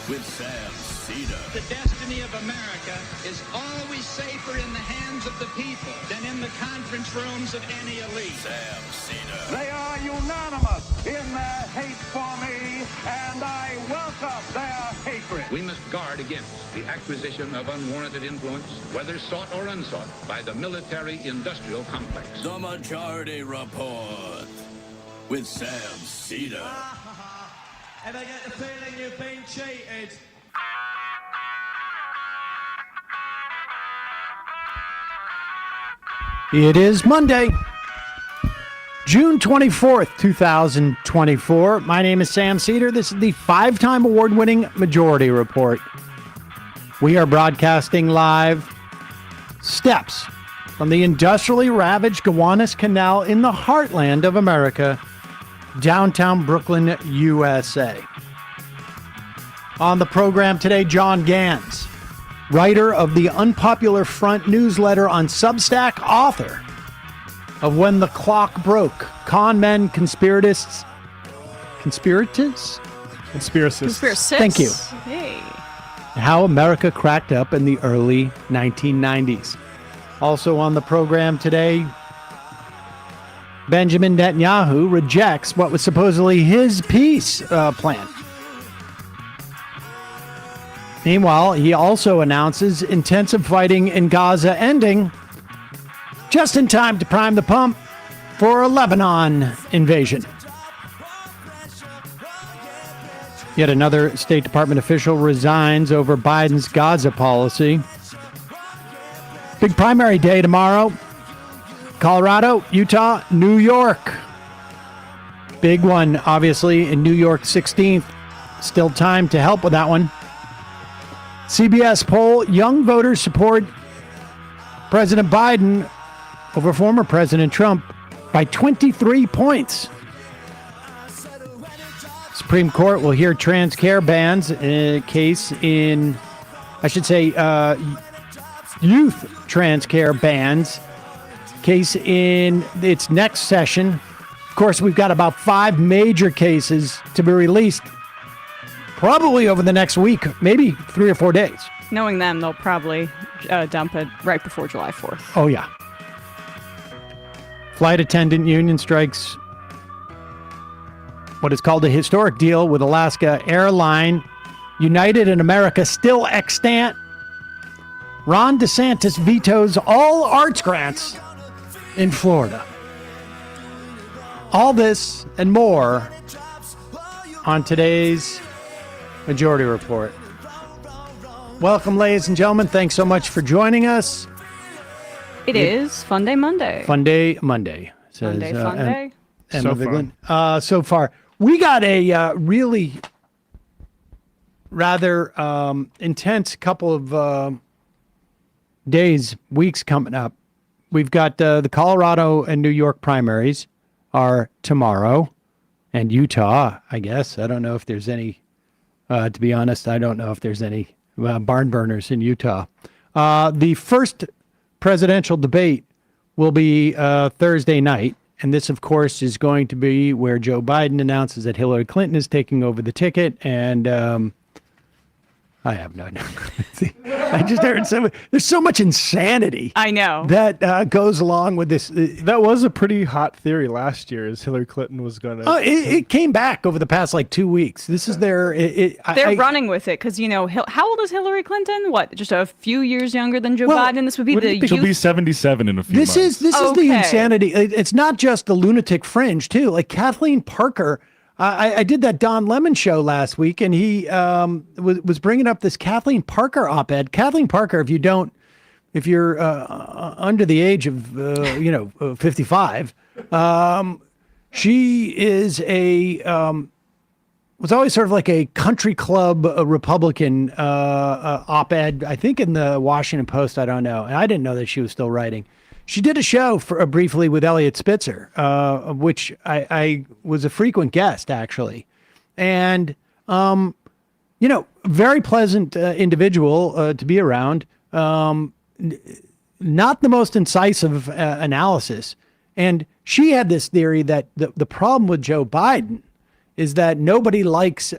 with Sam Seder. The destiny of America is always safer in the hands of the people than in the conference rooms of any elite. Sam Seder. They are unanimous in their hate for me, and I welcome their hatred. We must guard against the acquisition of unwarranted influence, whether sought or unsought, by the military-industrial complex. The Majority Report with Sam Seder. Ever get the feeling you've been cheated? It is Monday, June 24th, 2024. My name is Sam Seder. This is the five-time award-winning Majority Report. We are broadcasting live steps from the industrially ravaged Gowanus Canal in the heartland of America, downtown Brooklyn, USA. On the program today, John Ganz, writer of the Unpopular Front newsletter on SubStack, author of When the Clock Broke, Con Men, Conspiracists. Thank you. Hey. How America Cracked Up in the Early 1990s. Also on the program today, Benjamin Netanyahu rejects what was supposedly his peace plan. Meanwhile, he also announces intensive fighting in Gaza ending just in time to prime the pump for a Lebanon invasion. Yet another State Department official resigns over Biden's Gaza policy. Big primary day tomorrow. Colorado, Utah, New York. Big one, obviously, in New York 16th. Still time to help with that one. CBS poll, young voters support President Biden over former President Trump by 23 points. Supreme Court will hear trans care bans in a case in, youth trans care bans case in its next session. Of course, we've got about 5 major cases to be released probably over the next week, maybe 3 or 4 days. Knowing them, they'll probably dump it right before July 4th. Oh, yeah. Flight attendant union strikes what is called a historic deal with Alaska Airline. United in America still extant. Ron DeSantis vetoes all arts grants in Florida. All this and more on today's Majority Report. Welcome, ladies and gentlemen. Thanks so much for joining us. It is Fun Day Monday. Fun Day Monday. Says, Fun day. Emma Vigeland. So far. We got a really rather intense couple of days, weeks coming up. We've got the Colorado and New York primaries are tomorrow, and Utah, I guess. I don't know if there's any, to be honest, I don't know if there's any barn burners in Utah. The first presidential debate will be Thursday night. And this, of course, is going to be where Joe Biden announces that Hillary Clinton is taking over the ticket. And I have no idea. I just heard there's so much insanity. I know. That goes along with this. That was a pretty hot theory last year, is Hillary Clinton was going to... It came back over the past, 2 weeks. This is their... They're running with it because, how old is Hillary Clinton? What, just a few years younger than Joe Biden? This would be the youth... She'll be 77 in a few months. This is the insanity. It's not just the lunatic fringe, too. Like Kathleen Parker... I did that Don Lemon show last week, and he was bringing up this Kathleen Parker op-ed. Kathleen Parker, if you're under the age of 55, she is was always sort of like a country club Republican op-ed. I think in the Washington Post. I don't know. And I didn't know that she was still writing. She did a show briefly with Elliot Spitzer, of which I was a frequent guest, actually. And, very pleasant individual to be around. Not the most incisive analysis. And she had this theory that the problem with Joe Biden is that nobody likes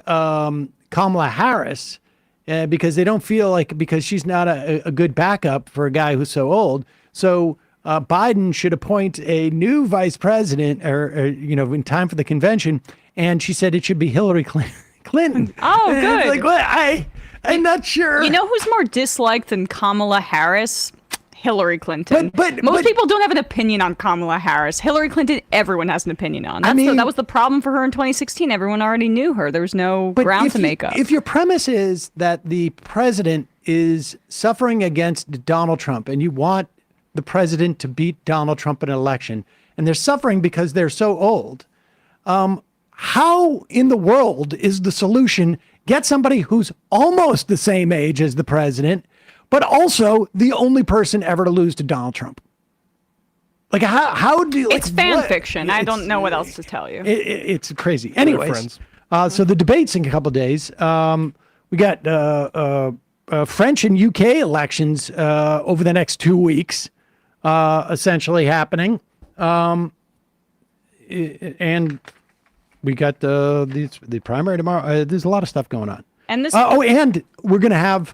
Kamala Harris because they don't feel like, because she's not a good backup for a guy who's so old. So Biden should appoint a new vice president or in time for the convention. And she said it should be Hillary Clinton. Oh, And good. it's like, well, I'm not sure. You know who's more disliked than Kamala Harris? Hillary Clinton. But Most people don't have an opinion on Kamala Harris. Hillary Clinton, everyone has an opinion on. That was the problem for her in 2016. Everyone already knew her. There was no ground to make up. If your premise is that the president is suffering against Donald Trump and you want the president to beat Donald Trump in an election, and they're suffering because they're so old, how in the world is the solution get somebody who's almost the same age as the president, but also the only person ever to lose to Donald Trump? Like, how do you... It's fan fiction. I don't know what else to tell you. It's crazy. Anyways, so the debate's in a couple of days. We got French and UK elections over the next 2 weeks, essentially happening. And we got the primary tomorrow. There's a lot of stuff going on. And this... and we're going to have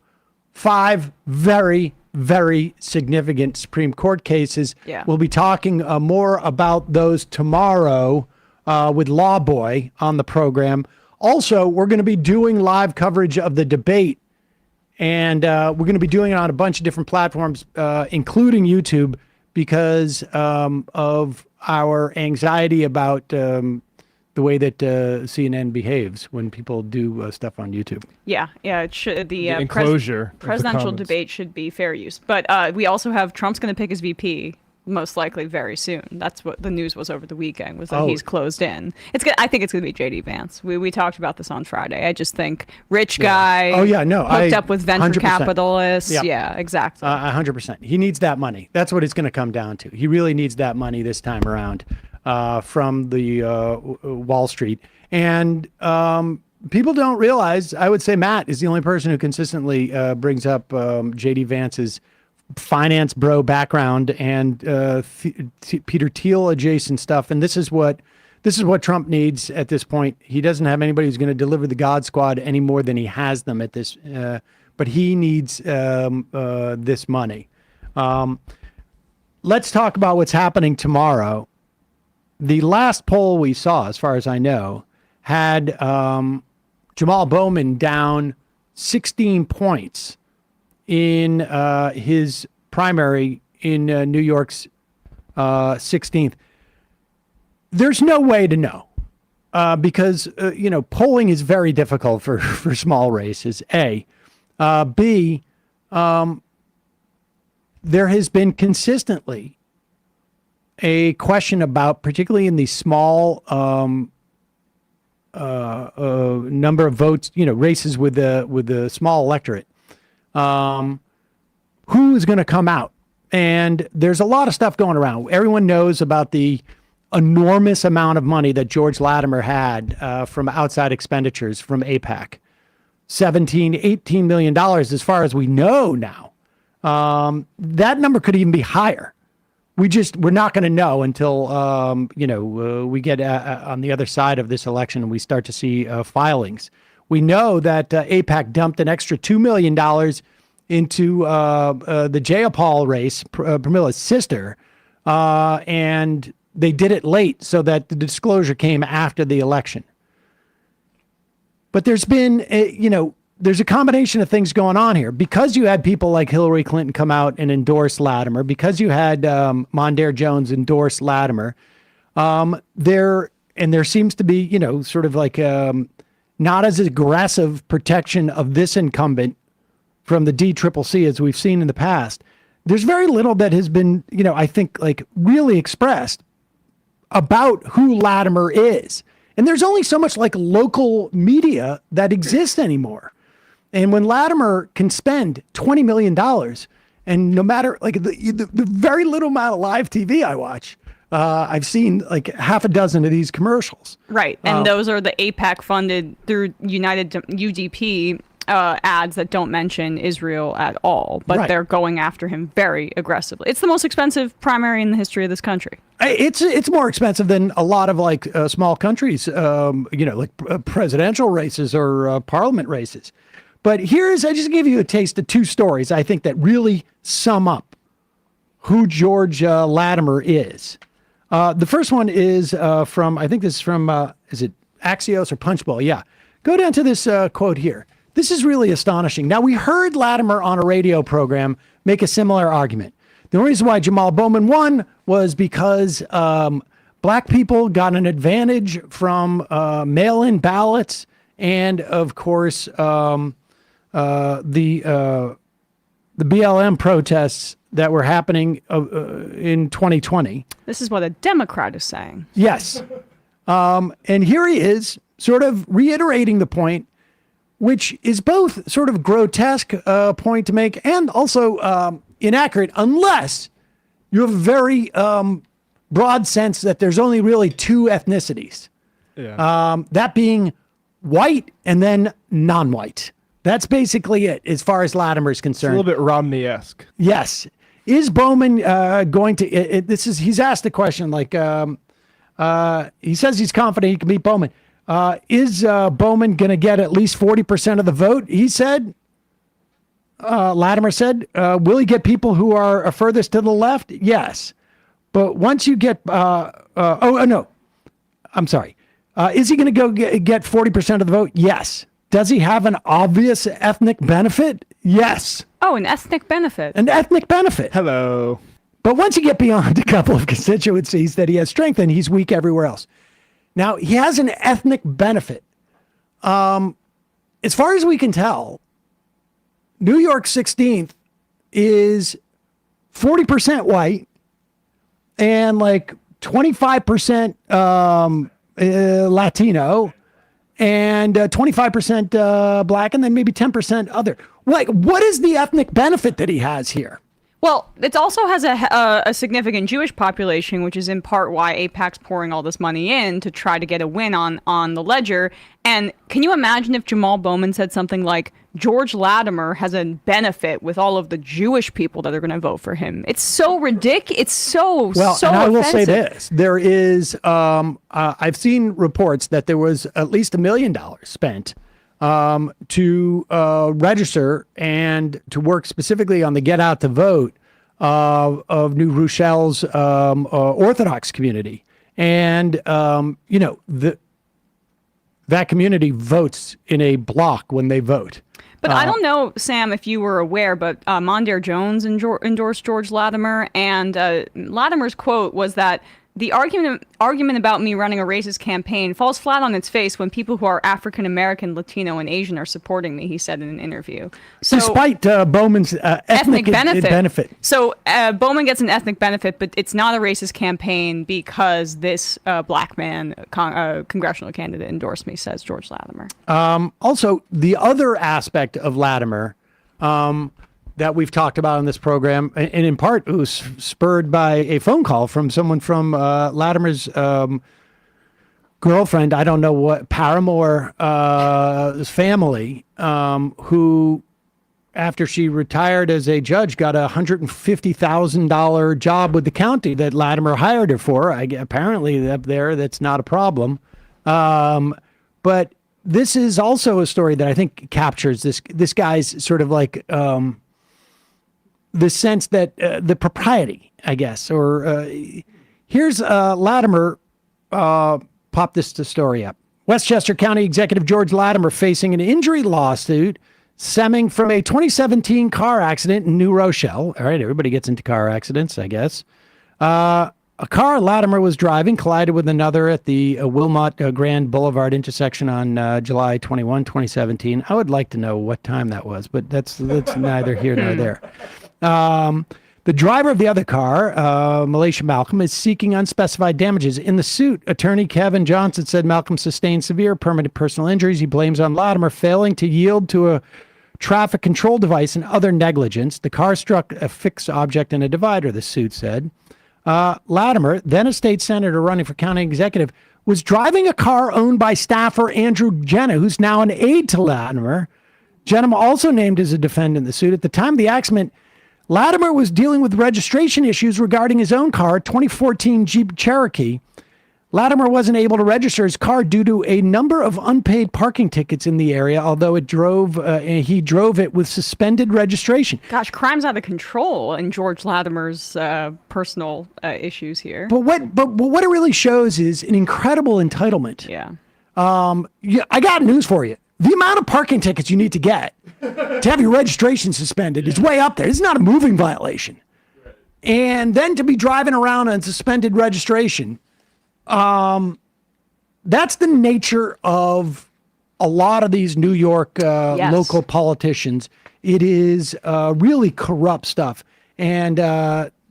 5 very, very significant Supreme Court cases. Yeah. We'll be talking more about those tomorrow with Lawboy on the program. Also, we're going to be doing live coverage of the debate, and we're going to be doing it on a bunch of different platforms, including YouTube, because of our anxiety about the way that CNN behaves when people do stuff on YouTube. Yeah. It should, the enclosure of the presidential comments. debate should be fair use. But we also have Trump's going to pick his VP most likely very soon. That's what the news was over the weekend, was that he's closed in. I think it's going to be JD Vance. We talked about this on Friday. I just think rich guy. Oh yeah, no, hooked up with venture 100%. capitalists. Yep. Yeah, exactly. 100%. He needs that money. That's what it's going to come down to. He really needs that money this time around from the Wall Street. And people don't realize, I would say Matt is the only person who consistently brings up JD Vance's finance bro background and Peter Thiel adjacent stuff. And this is what Trump needs at this point. He doesn't have anybody who's going to deliver the God Squad any more than he has them at this. But he needs this money. Let's talk about what's happening tomorrow. The last poll we saw, as far as I know, had Jamal Bowman down 16 points in his primary in New York's 16th. There's no way to know because, polling is very difficult for small races, A. B, there has been consistently a question about, particularly in the small number of votes, races with the small electorate, who is going to come out. And there's a lot of stuff going around. Everyone knows about the enormous amount of money that George Latimer had from outside expenditures from AIPAC. $18 million as far as we know now. That number could even be higher. We're not going to know until, we get on the other side of this election and we start to see filings. We know that AIPAC dumped an extra $2 million into the Jayapal race, Pramila's sister, and they did it late so that the disclosure came after the election. But there's been, there's a combination of things going on here. Because you had people like Hillary Clinton come out and endorse Latimer, because you had Mondaire Jones endorse Latimer, there seems to be, sort of like not as aggressive protection of this incumbent from the DCCC as we've seen in the past. There's very little that has been, I think, like really expressed about who Latimer is. And there's only so much like local media that exists anymore. And when Latimer can spend $20 million, and no matter like the very little amount of live TV I watch, I've seen like half a dozen of these commercials. Right. And those are the AIPAC funded through UDP ads that don't mention Israel at all, but they're going after him very aggressively. It's the most expensive primary in the history of this country. It's more expensive than a lot of like small countries, like presidential races or parliament races. But I just give you a taste of two stories I think that really sum up who George Latimer is. The first one is from, I think this is from, is it Axios or Punchbowl? Yeah. Go down to this quote here. This is really astonishing. Now, we heard Latimer on a radio program make a similar argument. The reason why Jamal Bowman won was because black people got an advantage from mail-in ballots and, of course, the BLM protests that were happening in 2020. This is what a Democrat is saying. Yes. And here he is sort of reiterating the point, which is both sort of grotesque point to make and also inaccurate, unless you have a very broad sense that there's only really two ethnicities. Yeah. That being white and then non-white. That's basically it as far as Latimer is concerned. It's a little bit Romney-esque. Yes. Is Bowman going to, he's asked the question, like, he says he's confident he can beat Bowman. Is Bowman going to get at least 40% of the vote? He said, Latimer said, will he get people who are furthest to the left? Yes. But once you get, no, I'm sorry. Is he going to get 40% of the vote? Yes. Does he have an obvious ethnic benefit? Yes. Oh, an ethnic benefit. An ethnic benefit. Hello. But once you get beyond a couple of constituencies that he has strength in, he's weak everywhere else. Now, he has an ethnic benefit. As far as we can tell, New York 16th is 40% white and like 25% Latino and 25% black and then maybe 10% other. Like, what is the ethnic benefit that he has here? Well, it also has a significant Jewish population, which is in part why AIPAC's pouring all this money in to try to get a win on the ledger. And can you imagine if Jamal Bowman said something like, George Latimer has a benefit with all of the Jewish people that are going to vote for him? It's so ridiculous. It's so and I will say offensive. this. There is, I've seen reports that there was at least $1 million spent to register and to work specifically on the get out to vote of New Rochelle's Orthodox community. And, that community votes in a block when they vote. But I don't know, Sam, if you were aware, but Mondaire Jones endorsed George Latimer, and Latimer's quote was that the argument about me running a racist campaign falls flat on its face when people who are African American, Latino, and Asian are supporting me, he said in an interview. So, despite Bowman's ethnic benefit. So Bowman gets an ethnic benefit, but it's not a racist campaign because this black man, congressional candidate, endorsed me, says George Latimer. Also, the other aspect of Latimer that we've talked about in this program, and in part it was spurred by a phone call from someone from Latimer's girlfriend, I don't know what, Paramore family, who, after she retired as a judge, got a $150,000 job with the county that Latimer hired her for. Apparently up there, that's not a problem. But this is also a story that I think captures this guy's sort of like the sense that the propriety, I guess, or here's Latimer popped this story up. Westchester County Executive George Latimer facing an injury lawsuit stemming from a 2017 car accident in New Rochelle. All right, everybody gets into car accidents, I guess. A car Latimer was driving collided with another at the Wilmot Grand Boulevard intersection on July 21, 2017. I would like to know what time that was, but that's neither here nor there. The driver of the other car, Malaysia Malcolm, is seeking unspecified damages. In the suit, attorney Kevin Johnson said Malcolm sustained severe permanent personal injuries. He blames on Latimer failing to yield to a traffic control device and other negligence. The car struck a fixed object in a divider, the suit said. Latimer, then a state senator running for county executive, was driving a car owned by staffer Andrew Jenna, who's now an aide to Latimer, Gentleman also named as a defendant in the suit. At the time of the accident, Latimer was dealing with registration issues regarding his own car, 2014 Jeep Cherokee. Latimer wasn't able to register his car due to a number of unpaid parking tickets in the area, although he drove it with suspended registration. Gosh, crime's out of control in George Latimer's personal issues here. But what it really shows is an incredible entitlement. Yeah. I got news for you. The amount of parking tickets you need to get to have your registration suspended is way up there. It's not a moving violation. And then to be driving around on suspended registration, that's the nature of a lot of these New York local politicians. It is really corrupt stuff. And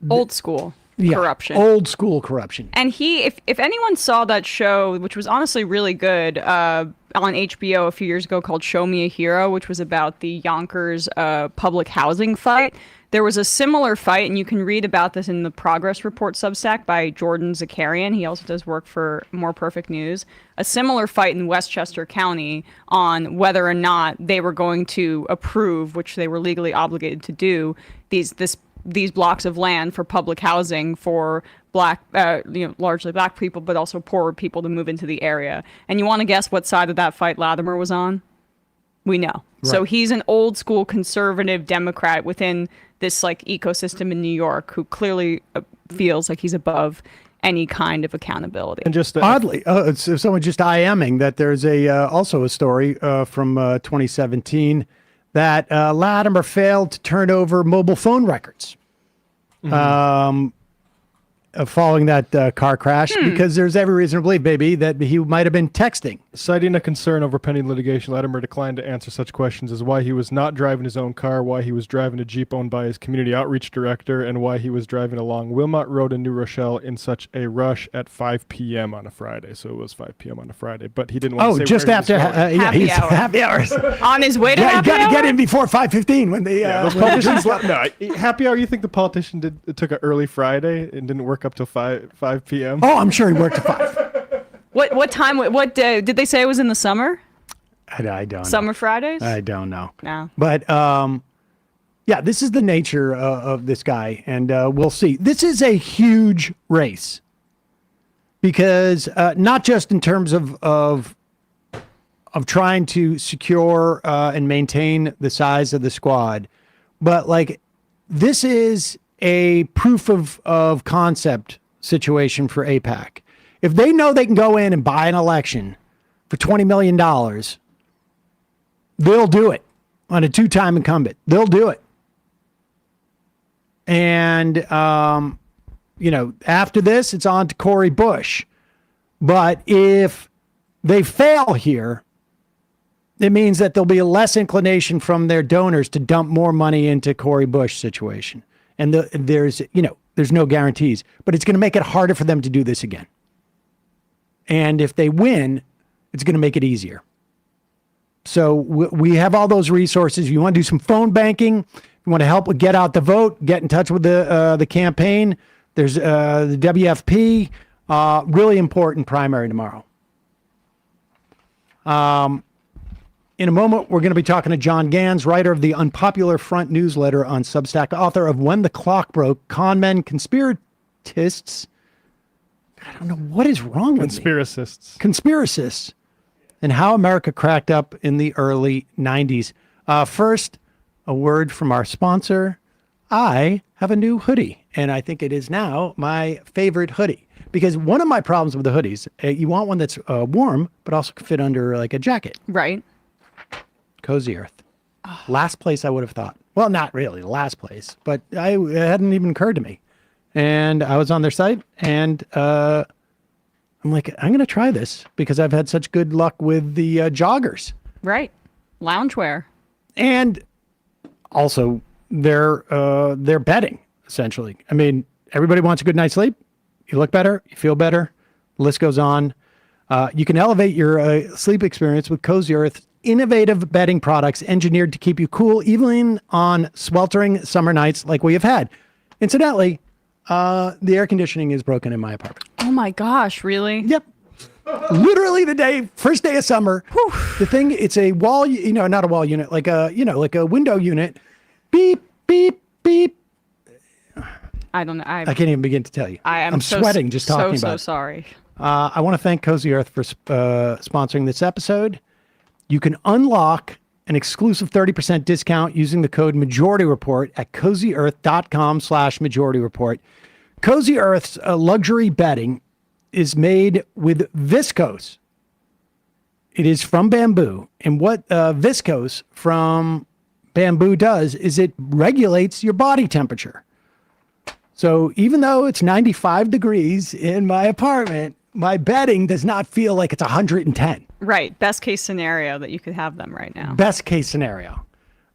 old school corruption. Old school corruption. And if anyone saw that show, which was honestly really good, on HBO a few years ago called Show Me a Hero, which was about the Yonkers public housing fight. There was a similar fight, and you can read about this in the Progress Report Substack by Jordan Zakarian. He also does work for More Perfect News. A similar fight in Westchester County on whether or not they were going to approve, which they were legally obligated to do, these blocks of land for public housing for black, largely black people, but also poorer people to move into the area. And you want to guess what side of that fight Latimer was on? We know. Right. So he's an old school conservative Democrat within this like ecosystem in New York who clearly feels like he's above any kind of accountability. And just oddly, someone just IMing that there's also a story from 2017 that Latimer failed to turn over mobile phone records. Following that car crash, because there's every reason to believe, baby, that he might have been texting. Citing a concern over pending litigation, Latimer declined to answer such questions as why he was not driving his own car, why he was driving a Jeep owned by his community outreach director, and why he was driving along Wilmot Road in New Rochelle in such a rush at 5 p.m. on a Friday. So it was 5 p.m. on a Friday, but he didn't want to say just where after happy hours. On his way to happy hour? You got to get in before 5:15 when they... those politicians... No, happy hour, you think the politician took an early Friday and didn't work up till 5 p.m.? Oh, I'm sure he worked at 5. What time? What did they say it was in the summer? I don't know. Summer Fridays? I don't know. No. But this is the nature of this guy, and we'll see. This is a huge race because not just in terms of trying to secure and maintain the size of the squad, but like this is a proof of concept situation for AIPAC. If they know they can go in and buy an election for $20 million, they'll do it on a 2-time incumbent. They'll do it. And, after this, it's on to Cori Bush. But if they fail here, it means that there'll be a less inclination from their donors to dump more money into Cori Bush situation. And there's no guarantees, but it's going to make it harder for them to do this again. And if they win, it's going to make it easier. So we have all those resources. If you want to do some phone banking, if you want to help get out the vote, get in touch with the campaign. There's the WFP, really important primary tomorrow. In a moment, we're going to be talking to John Ganz, writer of the Unpopular Front newsletter on Substack, author of When the Clock Broke, Con Men, Conspiracists. I don't know what is wrong with me. Conspiracists. And how America cracked up in the early 90s. First, a word from our sponsor. I have a new hoodie, and I think it is now my favorite hoodie. Because one of my problems with the hoodies, you want one that's warm, but also can fit under like a jacket. Right. Cozy Earth. Oh. Last place I would have thought. Well, not really last place, but it hadn't even occurred to me. And I was on their site, and I'm like, I'm going to try this because I've had such good luck with the joggers. Right. Loungewear. And also, they're bedding, essentially. I mean, everybody wants a good night's sleep. You look better. You feel better. The list goes on. You can elevate your sleep experience with Cozy Earth's innovative bedding products engineered to keep you cool, even on sweltering summer nights like we have had. Incidentally, the air conditioning is broken in my apartment. Oh my gosh, really? Yep. Literally the day, first day of summer. The thing, it's a wall, not a wall unit, like a window unit. Beep, beep, beep. I don't know. I can't even begin to tell you. I'm sweating just talking about it. So sorry. I want to thank Cozy Earth for sponsoring this episode. You can unlock an exclusive 30% discount using the code Majority Report at cozyearth.com/Majority Report. Cozy Earth's luxury bedding is made with viscose. It is from bamboo. And what viscose from bamboo does is it regulates your body temperature. So even though it's 95 degrees in my apartment, my bedding does not feel like it's 110. Right. Best case scenario that you could have them right now. Best case scenario.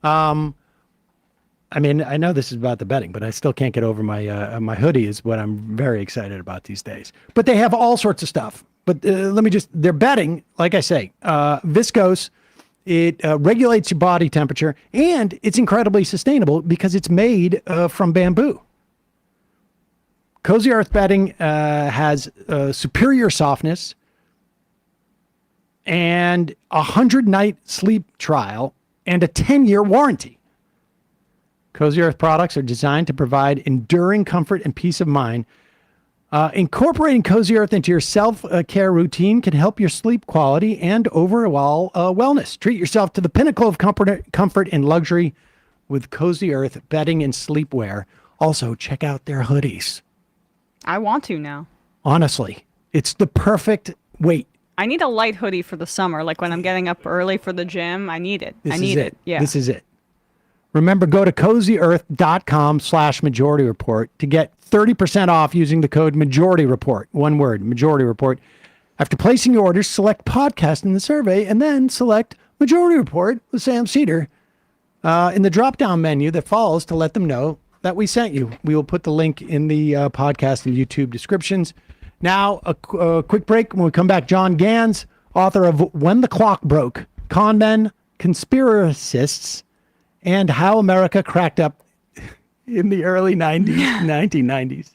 I mean, I know this is about the bedding, but I still can't get over my hoodie is what I'm very excited about these days. But they have all sorts of stuff. But their bedding, like I say, viscose, it regulates your body temperature, and it's incredibly sustainable because it's made from bamboo. Cozy Earth bedding has superior softness and a 100-night sleep trial and a 10-year warranty. Cozy Earth products are designed to provide enduring comfort and peace of mind. Incorporating Cozy Earth into your self-care routine can help your sleep quality and overall wellness. Treat yourself to the pinnacle of comfort and luxury with Cozy Earth bedding and sleepwear. Also, check out their hoodies. I want to now. Honestly, it's the perfect weight. I need a light hoodie for the summer. Like when I'm getting up early for the gym, I need it. I need it. Yeah. This is it. Remember, go to cozyearth.com/Majority Report to get 30% off using the code Majority Report. One word, Majority Report. After placing your orders, select podcast in the survey and then select Majority Report with Sam Seder in the drop-down menu that follows to let them know that we sent you. We will put the link in the podcast and YouTube descriptions. Now, a quick break. When we come back, John Ganz, author of When the Clock Broke, Con Men, Conspiracists, and How America Cracked Up in the early 1990s.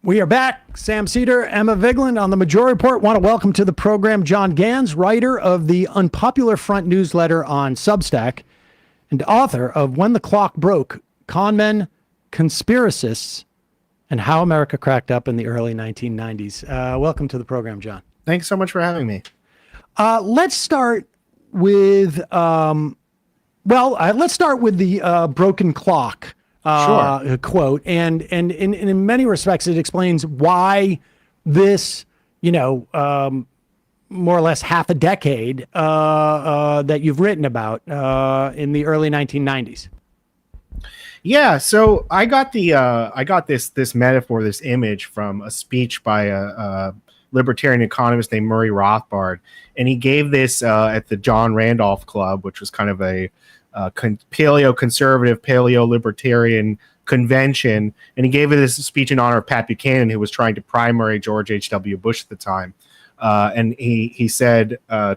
We are back. Sam Seder, Emma Vigeland on the Majority Report. Want to welcome to the program John Ganz, writer of the Unpopular Front newsletter on Substack and author of When the Clock Broke, Con Men, Conspiracists, and How America Cracked Up in the early 1990s. Welcome to the program, John. Thanks so much for having me. Let's start with, let's start with the broken clock. Sure. Quote, and in many respects, it explains why this, more or less half a decade that you've written about in the early 1990s. Yeah, so I got this metaphor, this image from a speech by a libertarian economist named Murray Rothbard, and he gave this at the John Randolph Club, which was kind of a paleo-conservative, paleo-libertarian convention, and he gave this speech in honor of Pat Buchanan, who was trying to primary George H.W. Bush at the time. And he said to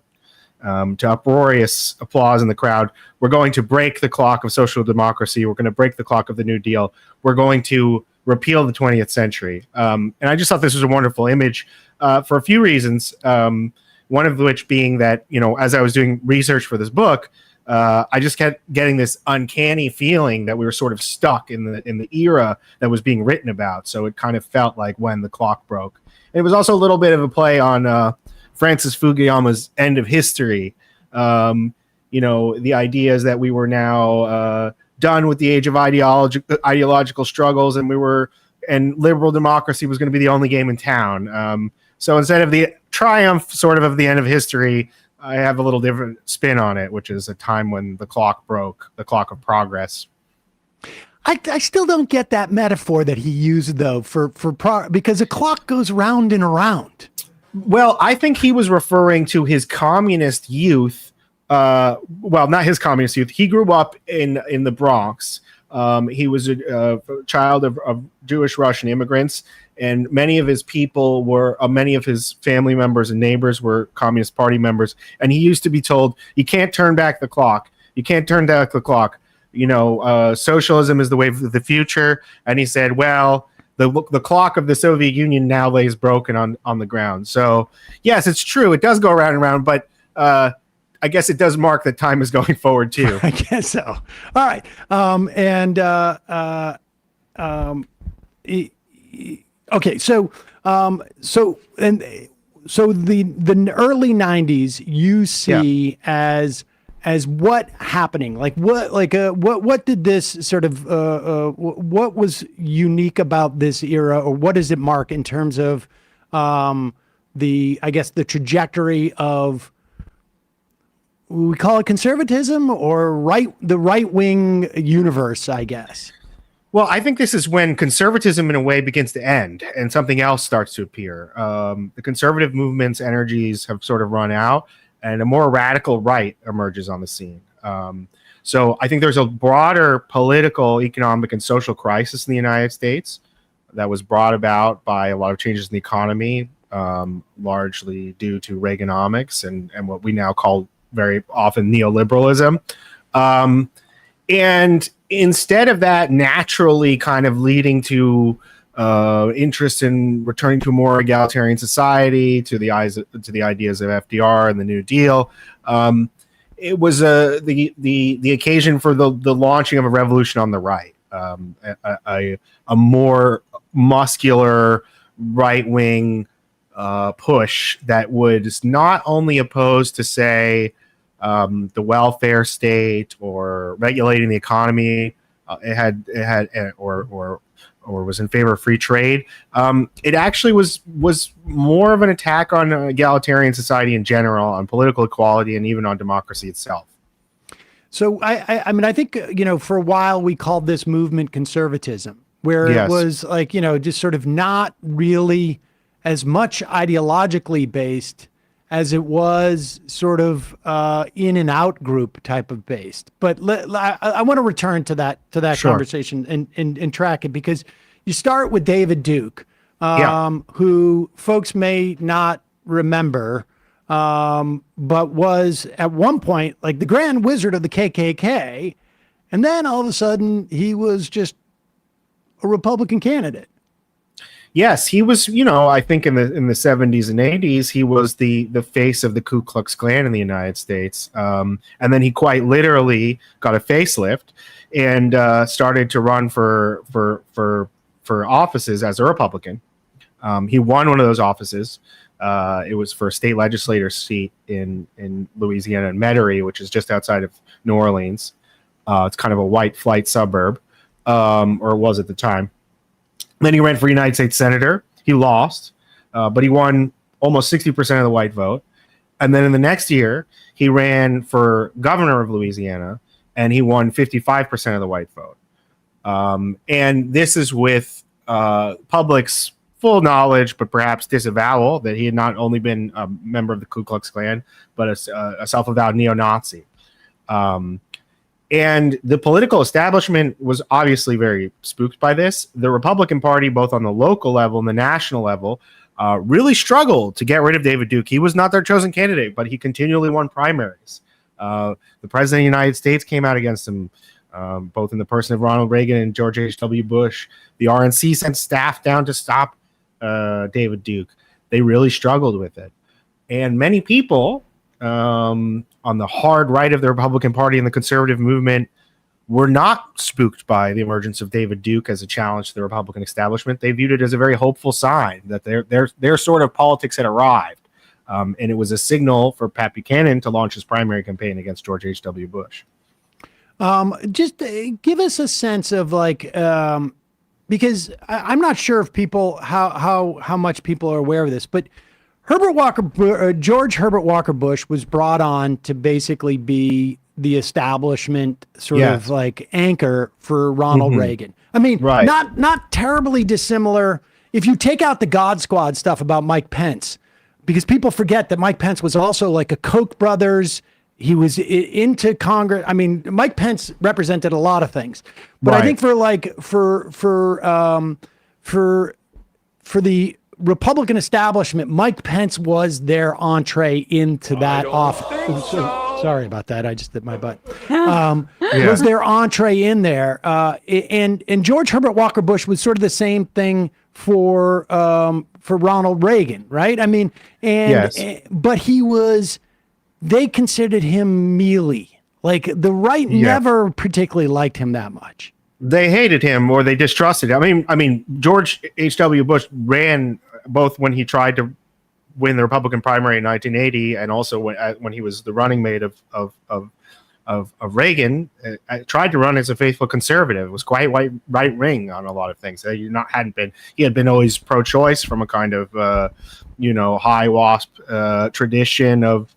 uproarious applause in the crowd, "We're going to break the clock of social democracy. We're going to break the clock of the New Deal. We're going to repeal the 20th century." And I just thought this was a wonderful image for a few reasons. One of which being that, as I was doing research for this book, I just kept getting this uncanny feeling that we were sort of stuck in the era that was being written about. So it kind of felt like When the Clock Broke. And it was also a little bit of a play on Francis Fukuyama's End of History. The ideas that we were now done with the age of ideological struggles, and liberal democracy was going to be the only game in town. So instead of the triumph sort of the end of history. I have a little different spin on it, which is a time when the clock broke, the clock of progress. I still don't get that metaphor that he used though because a clock goes round and around. Well, I think he was referring to his communist youth. Well, not his communist youth. He grew up in the Bronx. He was a child of Jewish Russian immigrants, and many of his people were, many of his family members and neighbors were Communist Party members. And he used to be told, "You can't turn back the clock. You can't turn back the clock. Socialism is the way of the future." And he said, "Well, the clock of the Soviet Union now lays broken on the ground." So yes, it's true. It does go around and around, but I guess it does mark that time is going forward too. I guess so. All right. Okay. So the early 90s you see as what happening? What did this sort of what was unique about this era, or what does it mark in terms of the trajectory of, we call it conservatism or the right wing universe, I guess? Well, I think this is when conservatism in a way begins to end and something else starts to appear. The conservative movement's energies have sort of run out, and a more radical right emerges on the scene. So I think there's a broader political, economic, and social crisis in the United States that was brought about by a lot of changes in the economy, largely due to Reaganomics and what we now call very often neoliberalism. And instead of that naturally kind of leading to interest in returning to a more egalitarian society, to the ideas of FDR and the New Deal, it was the occasion for the launching of a revolution on the right, a more muscular right wing push that was not only opposed to, say, the welfare state or regulating the economy. Or was in favor of free trade. It actually was more of an attack on egalitarian society in general, on political equality, and even on democracy itself. So I mean, I think, for a while we called this movement conservatism, where it was like, just sort of not really as much ideologically based as it was sort of in and out group type of based. But I want to return to that Sure. conversation and track it, because you start with David Duke, who folks may not remember, but was at one point like the Grand Wizard of the KKK. And then all of a sudden he was just a Republican candidate. Yes, he was, I think in the 70s and 80s, he was the face of the Ku Klux Klan in the United States. And then he quite literally got a facelift and started to run for offices as a Republican. He won one of those offices. It was for a state legislator seat in Louisiana, in Metairie, which is just outside of New Orleans. It's kind of a white flight suburb, or it was at the time. Then he ran for United States Senator. He lost, but he won almost 60% of the white vote. And then in the next year, he ran for governor of Louisiana, and he won 55% of the white vote. And this is with public's full knowledge, but perhaps disavowal, that he had not only been a member of the Ku Klux Klan, but a self-avowed neo-Nazi. And the political establishment was obviously very spooked by this. The Republican Party, both on the local level and the national level, really struggled to get rid of David Duke. He was not their chosen candidate, but he continually won primaries. The president of the United States came out against him, both in the person of Ronald Reagan and George H.W. Bush. The RNC sent staff down to stop David Duke. They really struggled with it. And many people on the hard right of the Republican Party and the conservative movement were not spooked by the emergence of David Duke as a challenge to the Republican establishment. They viewed it as a very hopeful sign that their sort of politics had arrived. And it was a signal for Pat Buchanan to launch his primary campaign against George H.W. Bush. Just give us a sense of because I'm not sure if how much people are aware of this, but George Herbert Walker Bush was brought on to basically be the establishment sort of like anchor for Ronald Reagan. I mean, not terribly dissimilar. If you take out the God Squad stuff about Mike Pence, because people forget that Mike Pence was also like a Koch brothers. He was into Congress. I mean, Mike Pence represented a lot of things, but I think for the Republican establishment, Mike Pence was their entree into that office. Sorry about that. I just hit my butt. Was their entree in there. And George Herbert Walker Bush was sort of the same thing for Ronald Reagan, right? I mean, but they considered him mealy. Like the right never particularly liked him that much. They hated him or they distrusted him. I mean, George H.W. Bush ran both when he tried to win the Republican primary in 1980 and also when he was the running mate of Reagan. Tried to run as a faithful conservative. It was quite right wing on a lot of things. He had been always pro-choice from a kind of high WASP tradition of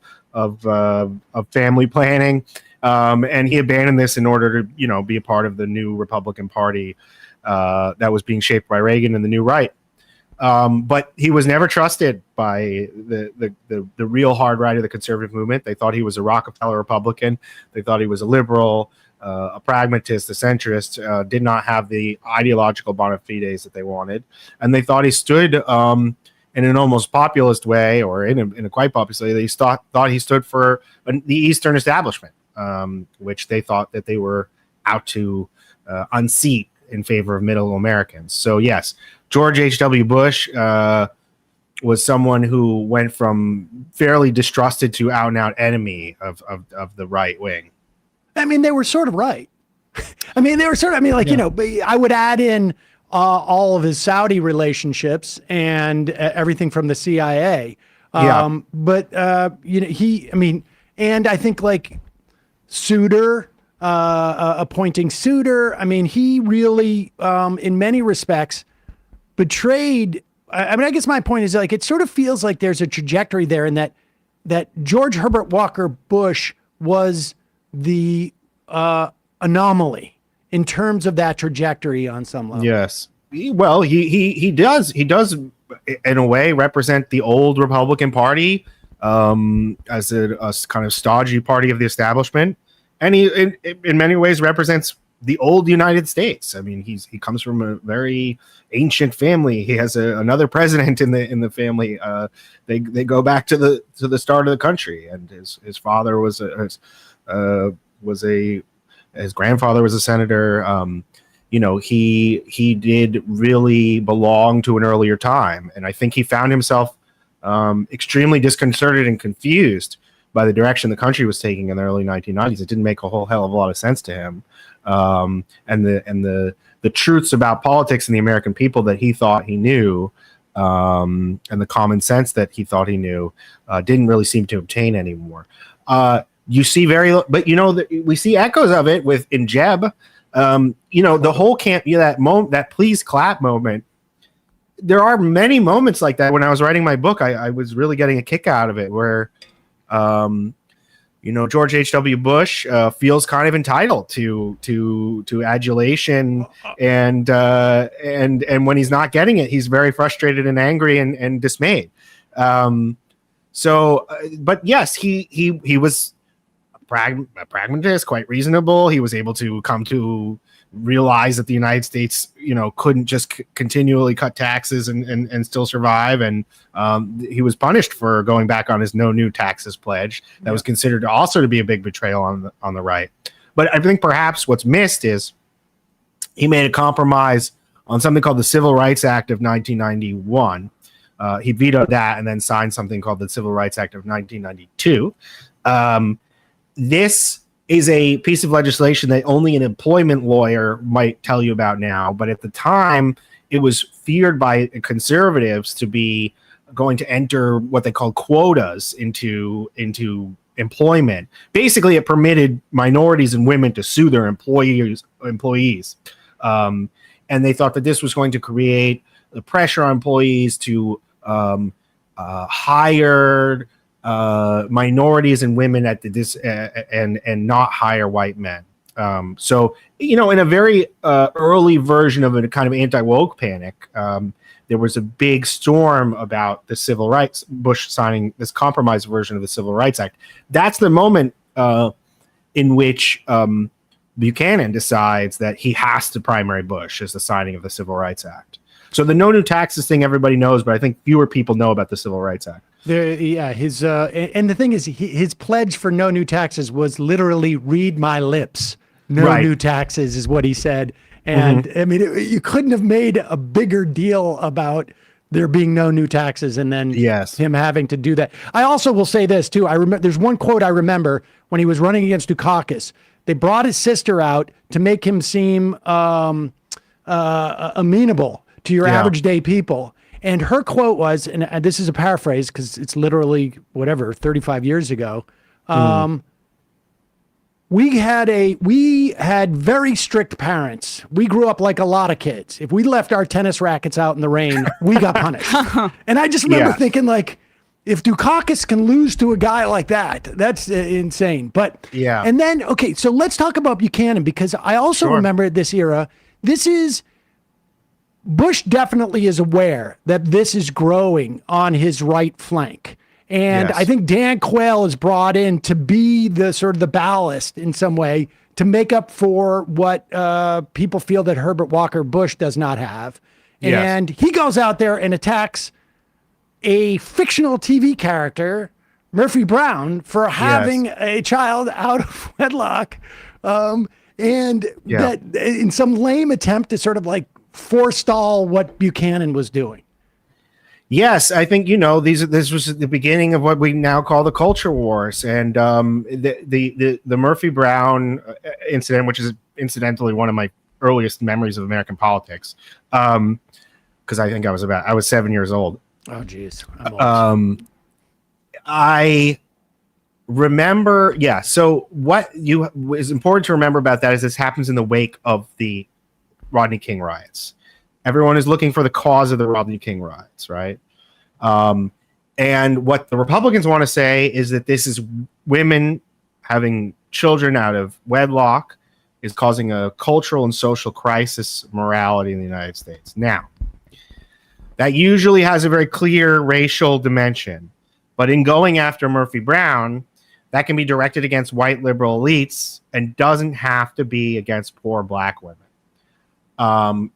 family planning. And he abandoned this in order to, be a part of the new Republican Party that was being shaped by Reagan and the new right. But he was never trusted by the real hard right of the conservative movement. They thought he was a Rockefeller Republican. They thought he was a liberal, a pragmatist, a centrist, did not have the ideological bona fides that they wanted. And they thought he stood in an almost populist way, or in a quite populist way. They thought he stood for the Eastern establishment. Which they thought that they were out to unseat in favor of middle Americans. So yes, George H.W. Bush was someone who went from fairly distrusted to out and out enemy of the right wing. I mean, they were sort of right. I would add in all of his Saudi relationships and everything from the CIA. But and I think like Seder, appointing Seder. I mean, he really, in many respects, betrayed. I guess my point is like it sort of feels like there's a trajectory there, in that George Herbert Walker Bush was the anomaly in terms of that trajectory on some level. Yes. He does in a way represent the old Republican Party. As a kind of stodgy party of the establishment, and he in many ways represents the old United States. I mean, he comes from a very ancient family. He has another president in the family. They go back to the start of the country, and his father was his grandfather was a senator. He did really belong to an earlier time, and I think he found himself extremely disconcerted and confused by the direction the country was taking in the early 1990s. It didn't make a whole hell of a lot of sense to him. And the truths about politics and the American people that he thought he knew, and the common sense that he thought he knew, didn't really seem to obtain anymore. You see we see echoes of it in Jeb. The whole camp, that please clap moment. There are many moments like that. When I was writing my book, I was really getting a kick out of it, where, George H.W. Bush feels kind of entitled to adulation, and when he's not getting it, he's very frustrated and angry and dismayed. But yes, he was a pragmatist, quite reasonable. He was able to come to realize that the United States, couldn't just continually cut taxes and still survive. And he was punished for going back on his no new taxes pledge. That was considered also to be a big betrayal on the right. But I think perhaps what's missed is he made a compromise on something called the Civil Rights Act of 1991. He vetoed that and then signed something called the Civil Rights Act of 1992. This is a piece of legislation that only an employment lawyer might tell you about now. But at the time, it was feared by conservatives to be going to enter what they call quotas into employment. Basically, it permitted minorities and women to sue their employees. And they thought that this was going to create the pressure on employees to hire minorities and women at and not hire white men. So, in a very early version of a kind of anti-woke panic, there was a big storm about the civil rights, Bush signing this compromise version of the Civil Rights Act. That's the moment in which Buchanan decides that he has to primary Bush as the signing of the Civil Rights Act. So the no new taxes thing everybody knows, but I think fewer people know about the Civil Rights Act. His and the thing is, his pledge for no new taxes was literally "read my lips." No new taxes is what he said. And I mean, you couldn't have made a bigger deal about there being no new taxes and then him having to do that. I also will say this too. I remember there's one quote I remember when he was running against Dukakis. They brought his sister out to make him seem amenable to your average day people. And her quote was, and this is a paraphrase because it's literally 35 years ago. We had very strict parents. We grew up like a lot of kids. If we left our tennis rackets out in the rain, we got punished. And I just remember thinking, like, if Dukakis can lose to a guy like that, that's insane. But and then so let's talk about Buchanan, because I also remember this era. Bush definitely is aware that this is growing on his right flank. And I think Dan Quayle is brought in to be the sort of the ballast in some way to make up for what people feel that Herbert Walker Bush does not have. And he goes out there and attacks a fictional TV character, Murphy Brown, for having a child out of wedlock. And that in some lame attempt to sort of like forestall what Buchanan was doing. Yes, I think this was the beginning of what we now call the culture wars, and the Murphy Brown incident, which is incidentally one of my earliest memories of American politics, because I think I was 7 years old. Oh, geez. I remember, So what is important to remember about that is this happens in the wake of the Rodney King riots. Everyone is looking for the cause of the Rodney King riots, right? And what the Republicans want to say is that this is women having children out of wedlock is causing a cultural and social crisis of morality in the United States. Now, that usually has a very clear racial dimension, but in going after Murphy Brown, that can be directed against white liberal elites and doesn't have to be against poor black women.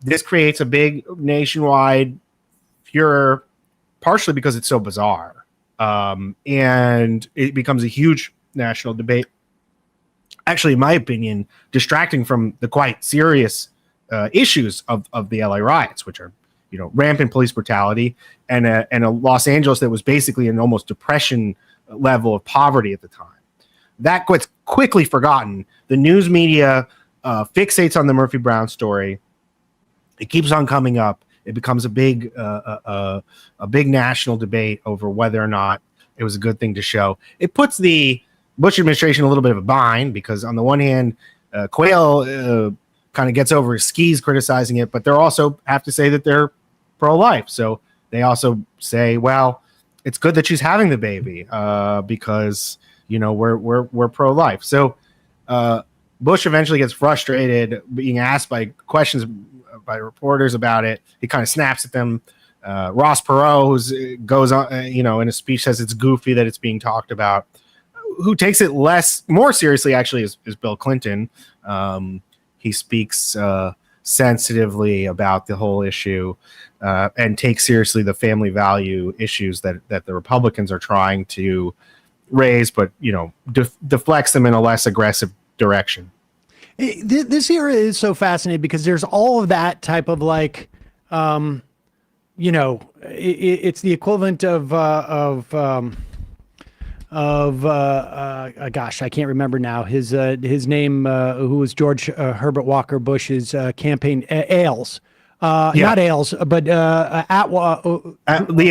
This creates a big nationwide furor, partially because it's so bizarre. And it becomes a huge national debate. Actually, in my opinion, distracting from the quite serious issues of the LA riots, which are, rampant police brutality and a Los Angeles that was basically an almost depression level of poverty at the time. That gets quickly forgotten. The news media fixates on the Murphy Brown story. It keeps on coming up. It becomes a big national debate over whether or not it was a good thing to show. It puts the Bush administration a little bit of a bind because, on the one hand, Quayle kind of gets over his skis criticizing it, but they also have to say that they're pro-life. So they also say, well, it's good that she's having the baby because we're pro-life. So Bush eventually gets frustrated being asked by questions by reporters about it. He kind of snaps at them. Ross Perot goes on, in a speech, says it's goofy that it's being talked about. Who takes it more seriously actually is Bill Clinton. He speaks sensitively about the whole issue and takes seriously the family value issues that the Republicans are trying to raise, but deflects them in a less aggressive direction. This era is so fascinating because there's all of that type of like, it's the equivalent of gosh, I can't remember now his name, who was George Herbert Walker Bush's campaign, Ailes. not Ailes, but Lee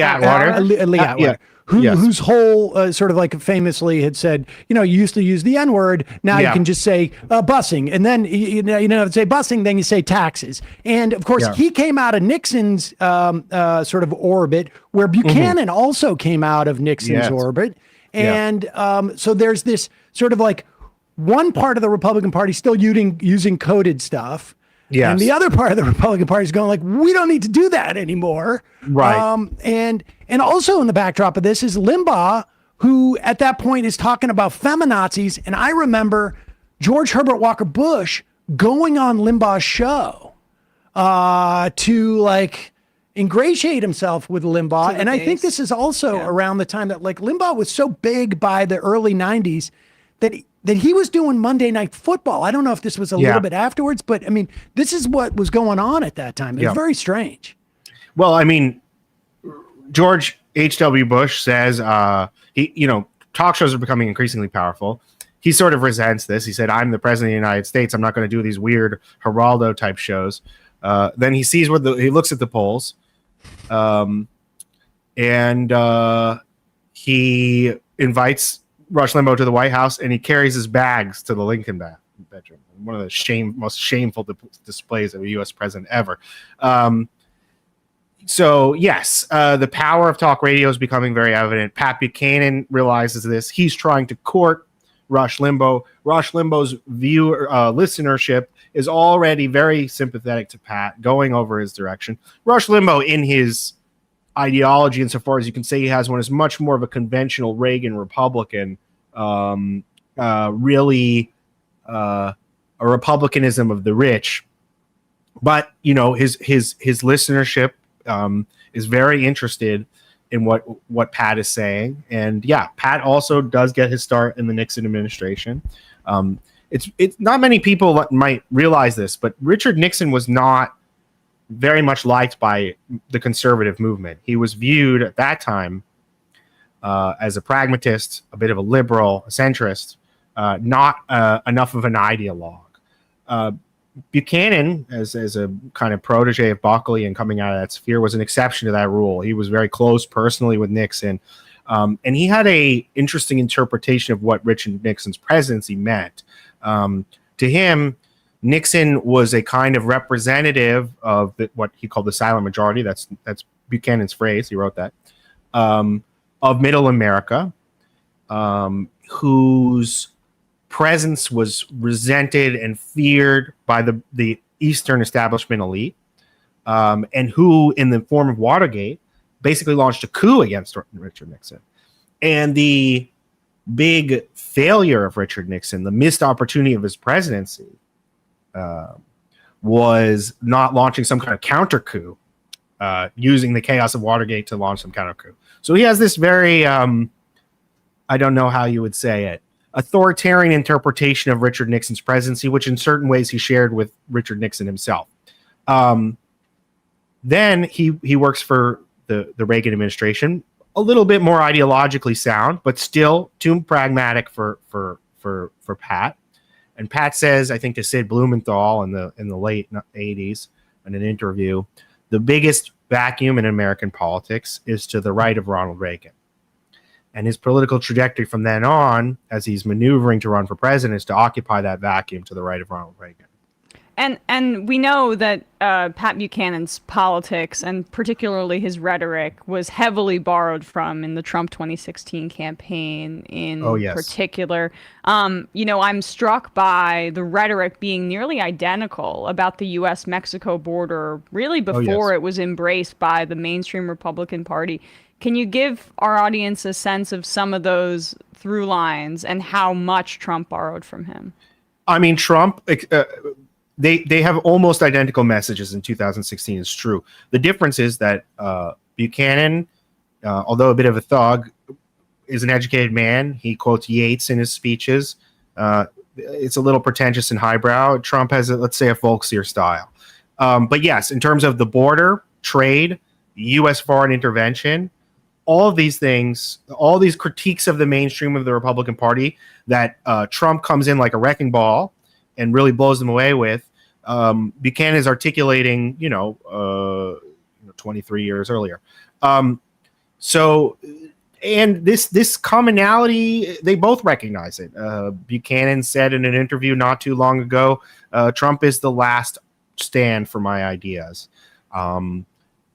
Atwater. Lee Atwater. Whose whole sort of like famously had said, you used to use the N-word. Now you can just say busing. And then, say busing, then you say taxes. And of course, he came out of Nixon's sort of orbit, where Buchanan also came out of Nixon's orbit. And so there's this sort of like one part of the Republican Party still using coded stuff. Yes. And the other part of the Republican Party is going like, we don't need to do that anymore. Right. And also in the backdrop of this is Limbaugh, who at that point is talking about feminazis. And I remember George Herbert Walker Bush going on Limbaugh's show to like ingratiate himself with Limbaugh. And I think this is also around the time that like Limbaugh was so big by the early 90s that he was doing Monday Night Football. I don't know if this was a little bit afterwards, but I mean, this is what was going on at that time. It was very strange. Well, I mean, George H.W. Bush says, talk shows are becoming increasingly powerful. He sort of resents this. He said, I'm the president of the United States. I'm not going to do these weird Geraldo type shows. Then he sees he looks at the polls, and he invites Rush Limbaugh to the White House, and he carries his bags to the Lincoln bedroom. One of the most shameful displays of a U.S. president ever. So yes, the power of talk radio is becoming very evident. Pat Buchanan realizes this. He's trying to court Rush Limbaugh. Rush Limbaugh's listenership is already very sympathetic to Pat, going over his direction. Rush Limbaugh, in his ideology, insofar as you can say he has one, is much more of a conventional Reagan Republican, really a republicanism of the rich. But his listenership is very interested in what Pat is saying, and Pat also does get his start in the Nixon administration. It's not many people might realize this, but Richard Nixon was not very much liked by the conservative movement. He was viewed at that time as a pragmatist, a bit of a liberal, a centrist, not enough of an ideologue. Buchanan, as a kind of protege of Buckley and coming out of that sphere, was an exception to that rule. He was very close personally with Nixon, and he had a interesting interpretation of what Richard Nixon's presidency meant. To him, Nixon was a kind of representative of what he called the silent majority. That's Buchanan's phrase. He wrote that, of Middle America, whose presence was resented and feared by the Eastern establishment elite, and who, in the form of Watergate, basically launched a coup against Richard Nixon. And the big failure of Richard Nixon, the missed opportunity of his presidency, was not launching some kind of counter coup, using the chaos of Watergate to launch some counter coup. So he has this very, I don't know how you would say it, authoritarian interpretation of Richard Nixon's presidency, which in certain ways he shared with Richard Nixon himself. Then he works for the Reagan administration, a little bit more ideologically sound, but still too pragmatic for Pat. And Pat says, I think to Sid Blumenthal in the late 80s in an interview, the biggest vacuum in American politics is to the right of Ronald Reagan. And his political trajectory from then on, as he's maneuvering to run for president, is to occupy that vacuum to the right of Ronald Reagan. And we know that Pat Buchanan's politics, and particularly his rhetoric, was heavily borrowed from in the Trump 2016 campaign in particular. I'm struck by the rhetoric being nearly identical about the U.S.-Mexico border, really before it was embraced by the mainstream Republican Party. Can you give our audience a sense of some of those through lines and how much Trump borrowed from him? I mean, Trump... They have almost identical messages in 2016. It's true. The difference is that Buchanan, although a bit of a thug, is an educated man. He quotes Yeats in his speeches. It's a little pretentious and highbrow. Trump has, let's say, a folksier style. But yes, in terms of the border, trade, U.S. foreign intervention, all of these things, all these critiques of the mainstream of the Republican Party that Trump comes in like a wrecking ball and really blows them away with, Buchanan is articulating, 23 years earlier. And this commonality, they both recognize it. Buchanan said in an interview not too long ago, Trump is the last stand for my ideas.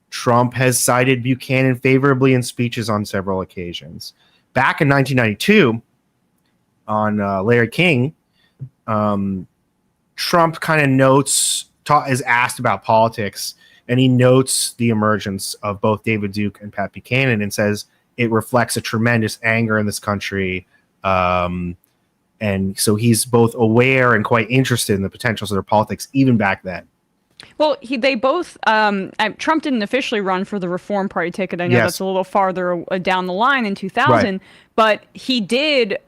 Trump has cited Buchanan favorably in speeches on several occasions. Back in 1992, on Larry King, Trump kind of is asked about politics, and he notes the emergence of both David Duke and Pat Buchanan and says it reflects a tremendous anger in this country. And so he's both aware and quite interested in the potentials of their politics even back then. Well, they both. Trump didn't officially run for the Reform Party ticket. I know that's a little farther down the line in 2000, right. But he did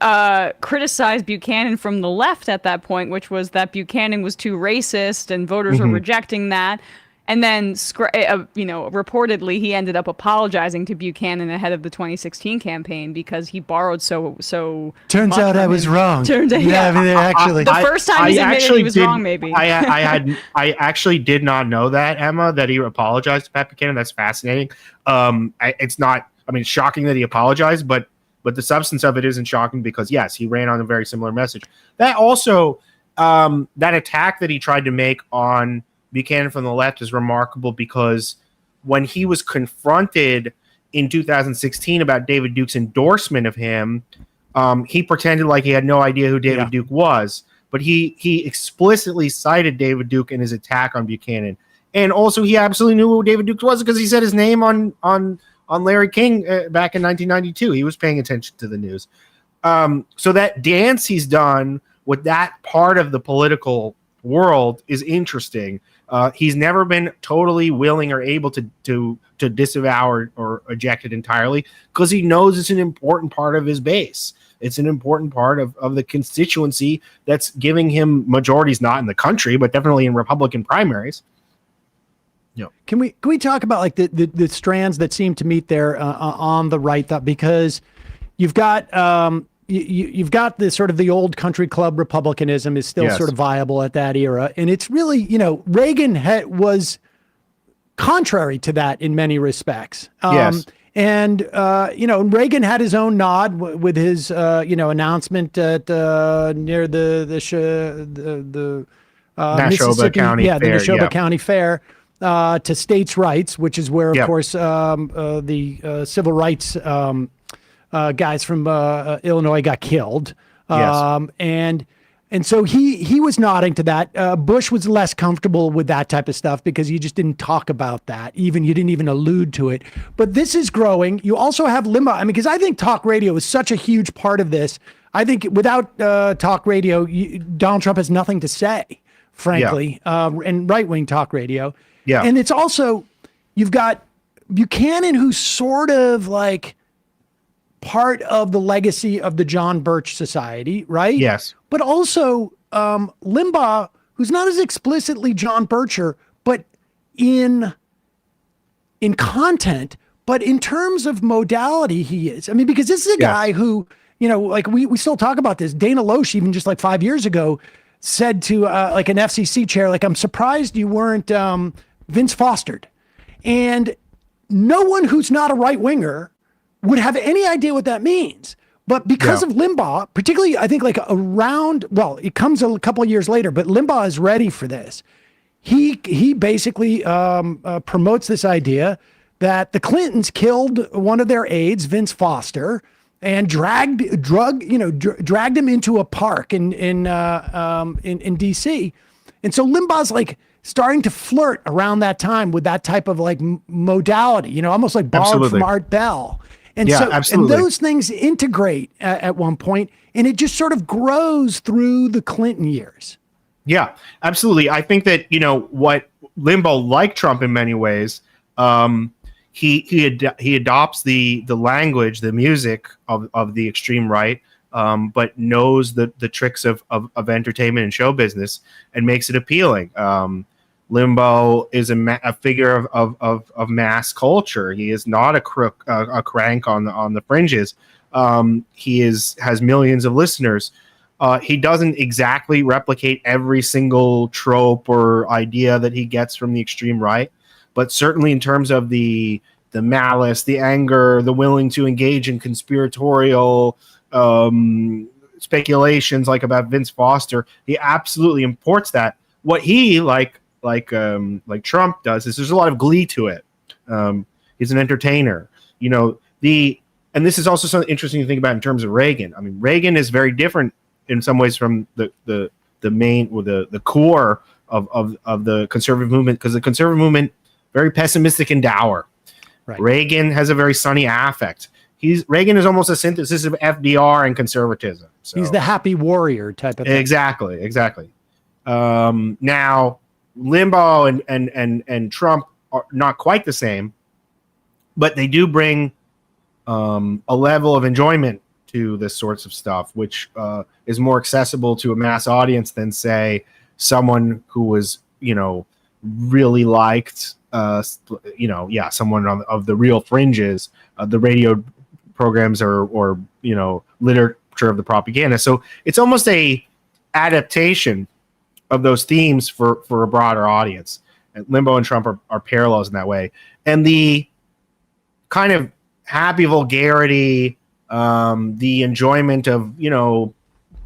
criticize Buchanan from the left at that point, which was that Buchanan was too racist and voters were rejecting that. And then, reportedly, he ended up apologizing to Buchanan ahead of the 2016 campaign because he borrowed so. Turns out I was wrong. Turns out, I mean, actually, the first time he admitted he was wrong. Maybe I actually did not know that, Emma, that he apologized to Pat Buchanan. That's fascinating. It's not. I mean, it's shocking that he apologized, but the substance of it isn't shocking because yes, he ran on a very similar message. That also that attack that he tried to make on Buchanan from the left is remarkable because when he was confronted in 2016 about David Duke's endorsement of him, he pretended like he had no idea who David Duke was, but he explicitly cited David Duke in his attack on Buchanan. And also he absolutely knew who David Duke was because he said his name on Larry King back in 1992. He was paying attention to the news. So that dance he's done with that part of the political world is interesting. He's never been totally willing or able to disavow or eject it entirely because he knows it's an important part of his base. It's an important part of the constituency that's giving him majorities, not in the country, but definitely in Republican primaries. Can we talk about like the strands that seem to meet there on the right? Because you've got you've got the sort of the old country club Republicanism is still sort of viable at that era. And it's really, Reagan was contrary to that in many respects. And, Reagan had his own nod with his, announcement at near the Neshoba County Fair. The Neshoba County Fair to states' rights, which is where, of course, the civil rights guys from Illinois got killed. And so he was nodding to that. Bush was less comfortable with that type of stuff because he just didn't talk about that. You didn't even allude to it. But this is growing. You also have limbo. I mean, because I think talk radio is such a huge part of this. I think without talk radio, Donald Trump has nothing to say, frankly, and right-wing talk radio. Yeah. And it's also, you've got Buchanan, who's sort of like part of the legacy of the John Birch Society, right? Yes. But also Limbaugh, who's not as explicitly John Bircher, but in content, but in terms of modality, he is. I mean, because this is a guy who, like we still talk about this. Dana Loesch, even just like 5 years ago, said to like an FCC chair, like, I'm surprised you weren't Vince Fostered. And no one who's not a right winger would have any idea what that means. But because of Limbaugh, particularly, I think like it comes a couple of years later, but Limbaugh is ready for this. He basically promotes this idea that the Clintons killed one of their aides, Vince Foster, and dragged him into a park in DC. And so Limbaugh's like starting to flirt around that time with that type of like modality, almost like borrowed from Art Bell. And and those things integrate at one point, and it just sort of grows through the Clinton years. Yeah, absolutely. I think that, what Limbaugh, like Trump in many ways, he adopts the language, the music of the extreme right, but knows the tricks of entertainment and show business and makes it appealing. Limbaugh is a figure of mass culture. He is not a crook, a crank on the fringes. He has millions of listeners. He doesn't exactly replicate every single trope or idea that he gets from the extreme right, but certainly in terms of the malice, the anger, the willing to engage in conspiratorial speculations like about Vince Foster, he absolutely imports that. What he like Trump does is there's a lot of glee to it. He's an entertainer, and this is also something interesting to think about in terms of Reagan. I mean, Reagan is very different in some ways from the main or the core of the conservative movement, because the conservative movement very pessimistic and dour. Right. Reagan has a very sunny affect. Reagan is almost a synthesis of FDR and conservatism. So. He's the happy warrior type of thing. Exactly. Now, Limbaugh and Trump are not quite the same, but they do bring a level of enjoyment to this sorts of stuff, which is more accessible to a mass audience than, say, someone who was, really liked, someone of the real fringes, the radio programs or literature of the propaganda. So it's almost a adaptation of those themes for a broader audience. And Limbaugh and Trump are parallels in that way. And the kind of happy vulgarity, the enjoyment of,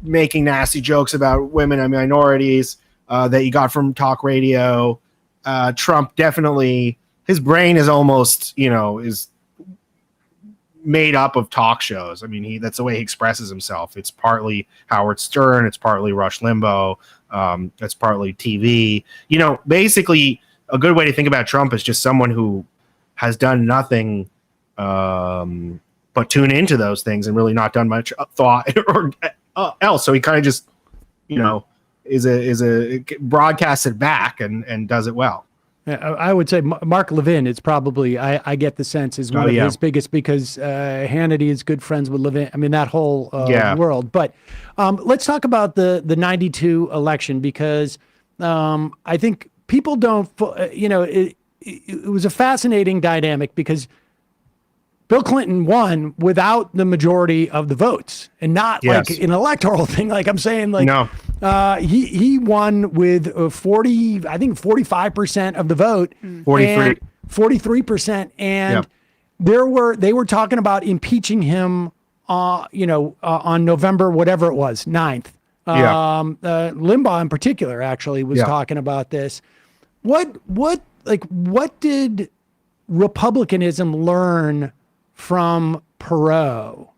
making nasty jokes about women and minorities that you got from talk radio. Trump definitely, his brain is almost, is made up of talk shows. I mean, that's the way he expresses himself. It's partly Howard Stern. It's partly Rush Limbaugh. It's partly TV. Basically a good way to think about Trump is just someone who has done nothing but tune into those things and really not done much thought or else. So he kind of just, is a broadcasts it back and does it well. I would say Mark Levin is probably, I get the sense, is one of his biggest, because Hannity is good friends with Levin. I mean, that whole world. But let's talk about the 92 election, because I think people don't, it was a fascinating dynamic, because Bill Clinton won without the majority of the votes, and not like an electoral thing. Like I'm saying, no. He won with 45% of the vote, 43%, and they were talking about impeaching him, on November whatever it was, 9th. Limbaugh in particular actually was talking about this. What did Republicanism learn from Perot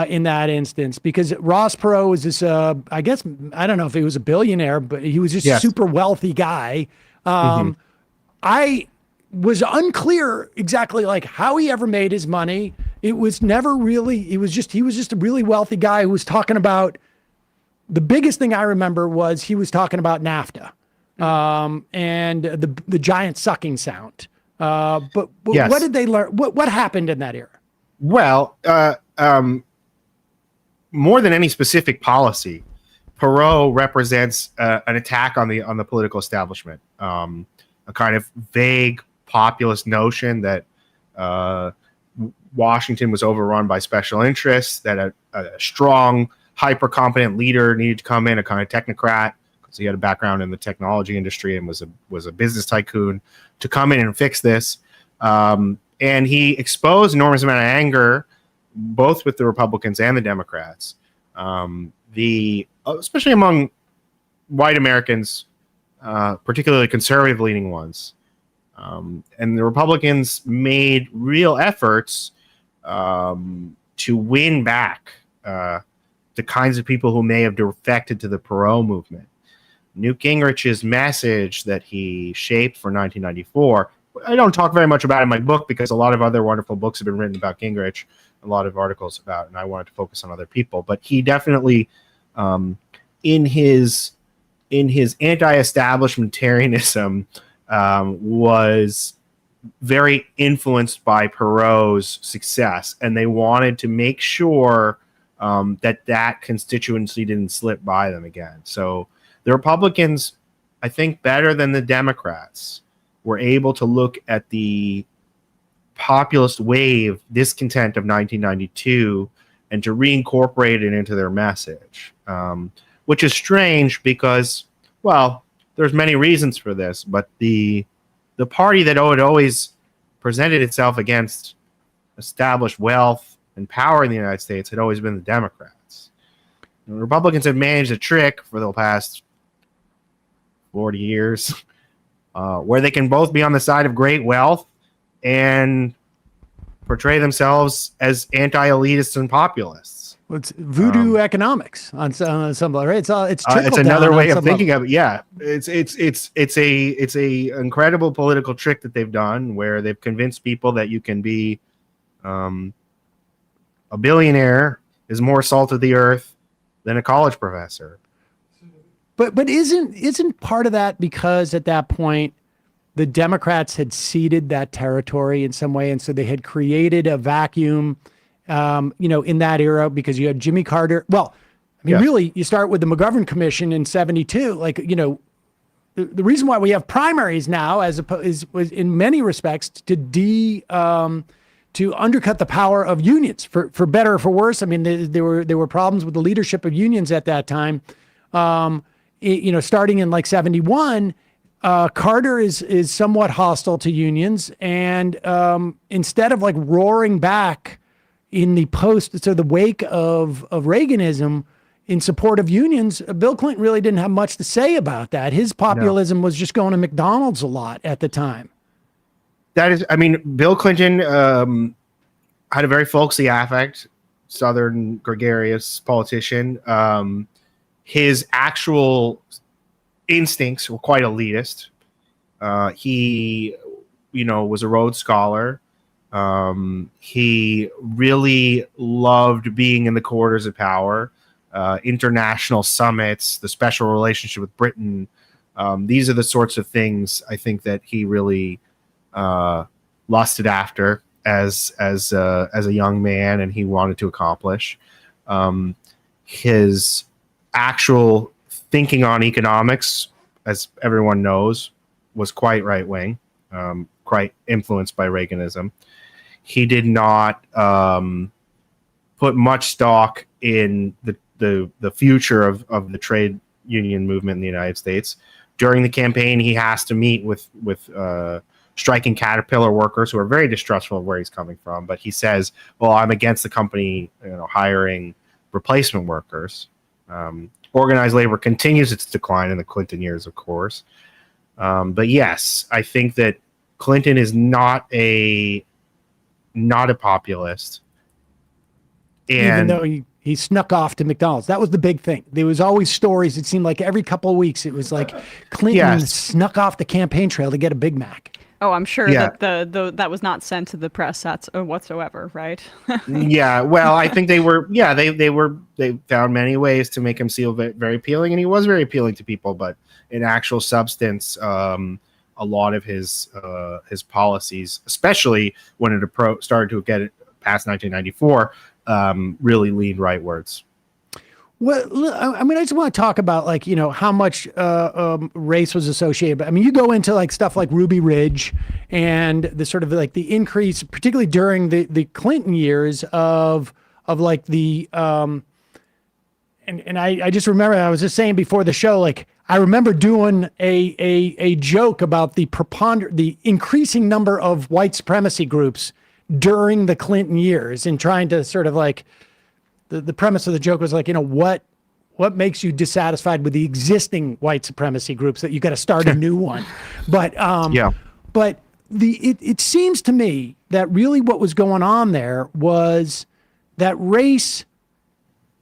in that instance? Because Ross Perot was this, I guess, I don't know if he was a billionaire, but he was just a super wealthy guy. I was unclear exactly like how he ever made his money. It was never really, he was just a really wealthy guy who was talking about, the biggest thing I remember was he was talking about NAFTA and the giant sucking sound. But what did they learn? What happened in that era? Well, more than any specific policy, Perot represents an attack on the political establishment, a kind of vague populist notion that Washington was overrun by special interests, that a strong, hyper-competent leader needed to come in, a kind of technocrat, because he had a background in the technology industry and was a business tycoon, to come in and fix this. And he exposed enormous amount of anger, both with the Republicans and the Democrats, especially among white Americans, particularly conservative-leaning ones. And the Republicans made real efforts to win back the kinds of people who may have defected to the Perot movement. Newt Gingrich's message that he shaped for 1994, I don't talk very much about in my book because a lot of other wonderful books have been written about Gingrich, a lot of articles about, and I wanted to focus on other people. But he definitely, in his anti-establishmentarianism, was very influenced by Perot's success, and they wanted to make sure that constituency didn't slip by them again. So the Republicans, I think, better than the Democrats, were able to look at the populist wave discontent of 1992 and to reincorporate it into their message, which is strange because, well, there's many reasons for this, but the party that had always presented itself against established wealth and power in the United States had always been the Democrats. The Republicans have managed a trick for the past 40 years where they can both be on the side of great wealth and portray themselves as anti-elitists and populists. Well, it's voodoo economics on some level, right? It's another way of thinking of it. Yeah, it's a incredible political trick that they've done where they've convinced people that you can be a billionaire is more salt of the earth than a college professor. But isn't part of that because at that point the Democrats had ceded that territory in some way, and so they had created a vacuum, in that era because you had Jimmy Carter. Well, I mean, really, you start with the McGovern Commission in '72. Like, the reason why we have primaries now, as opposed, was in many respects to undercut the power of unions for better or for worse. I mean, there were problems with the leadership of unions at that time. Starting in like 71, Carter is somewhat hostile to unions. And instead of like roaring back in the wake of Reaganism in support of unions, Bill Clinton really didn't have much to say about that. His populism was just going to McDonald's a lot at the time. Bill Clinton had a very folksy affect, Southern gregarious politician. His actual instincts were quite elitist. He, was a Rhodes Scholar. He really loved being in the corridors of power, international summits, the special relationship with Britain. These are the sorts of things I think that he really lusted after as a young man, and he wanted to accomplish. His actual thinking on economics, as everyone knows, was quite right wing, quite influenced by Reaganism. He did not put much stock in the future of the trade union movement in the United States. During the campaign, he has to meet with striking Caterpillar workers who are very distrustful of where he's coming from. But he says, well, I'm against the company hiring replacement workers. Organized labor continues its decline in the Clinton years, of course. But yes, I think that Clinton is not a populist. And even though he snuck off to McDonald's. That was the big thing. There was always stories. It seemed like every couple of weeks, it was like Clinton snuck off the campaign trail to get a Big Mac. Oh, I'm sure that that was not sent to the press whatsoever, right? Yeah, well, I think they were. Yeah, they found many ways to make him seem very appealing, and he was very appealing to people. But in actual substance, a lot of his policies, especially when it started to get past 1994, really leaned rightwards. Well, I just want to talk about how much race was associated. But you go into stuff like Ruby Ridge and the sort of the increase, particularly during the Clinton years of the and I just remember, I was just saying before the show, I remember doing a joke about the increasing number of white supremacy groups during the Clinton years, and trying to sort of the premise of the joke was what makes you dissatisfied with the existing white supremacy groups that you got to start a new one. But but it seems to me that really what was going on there was that race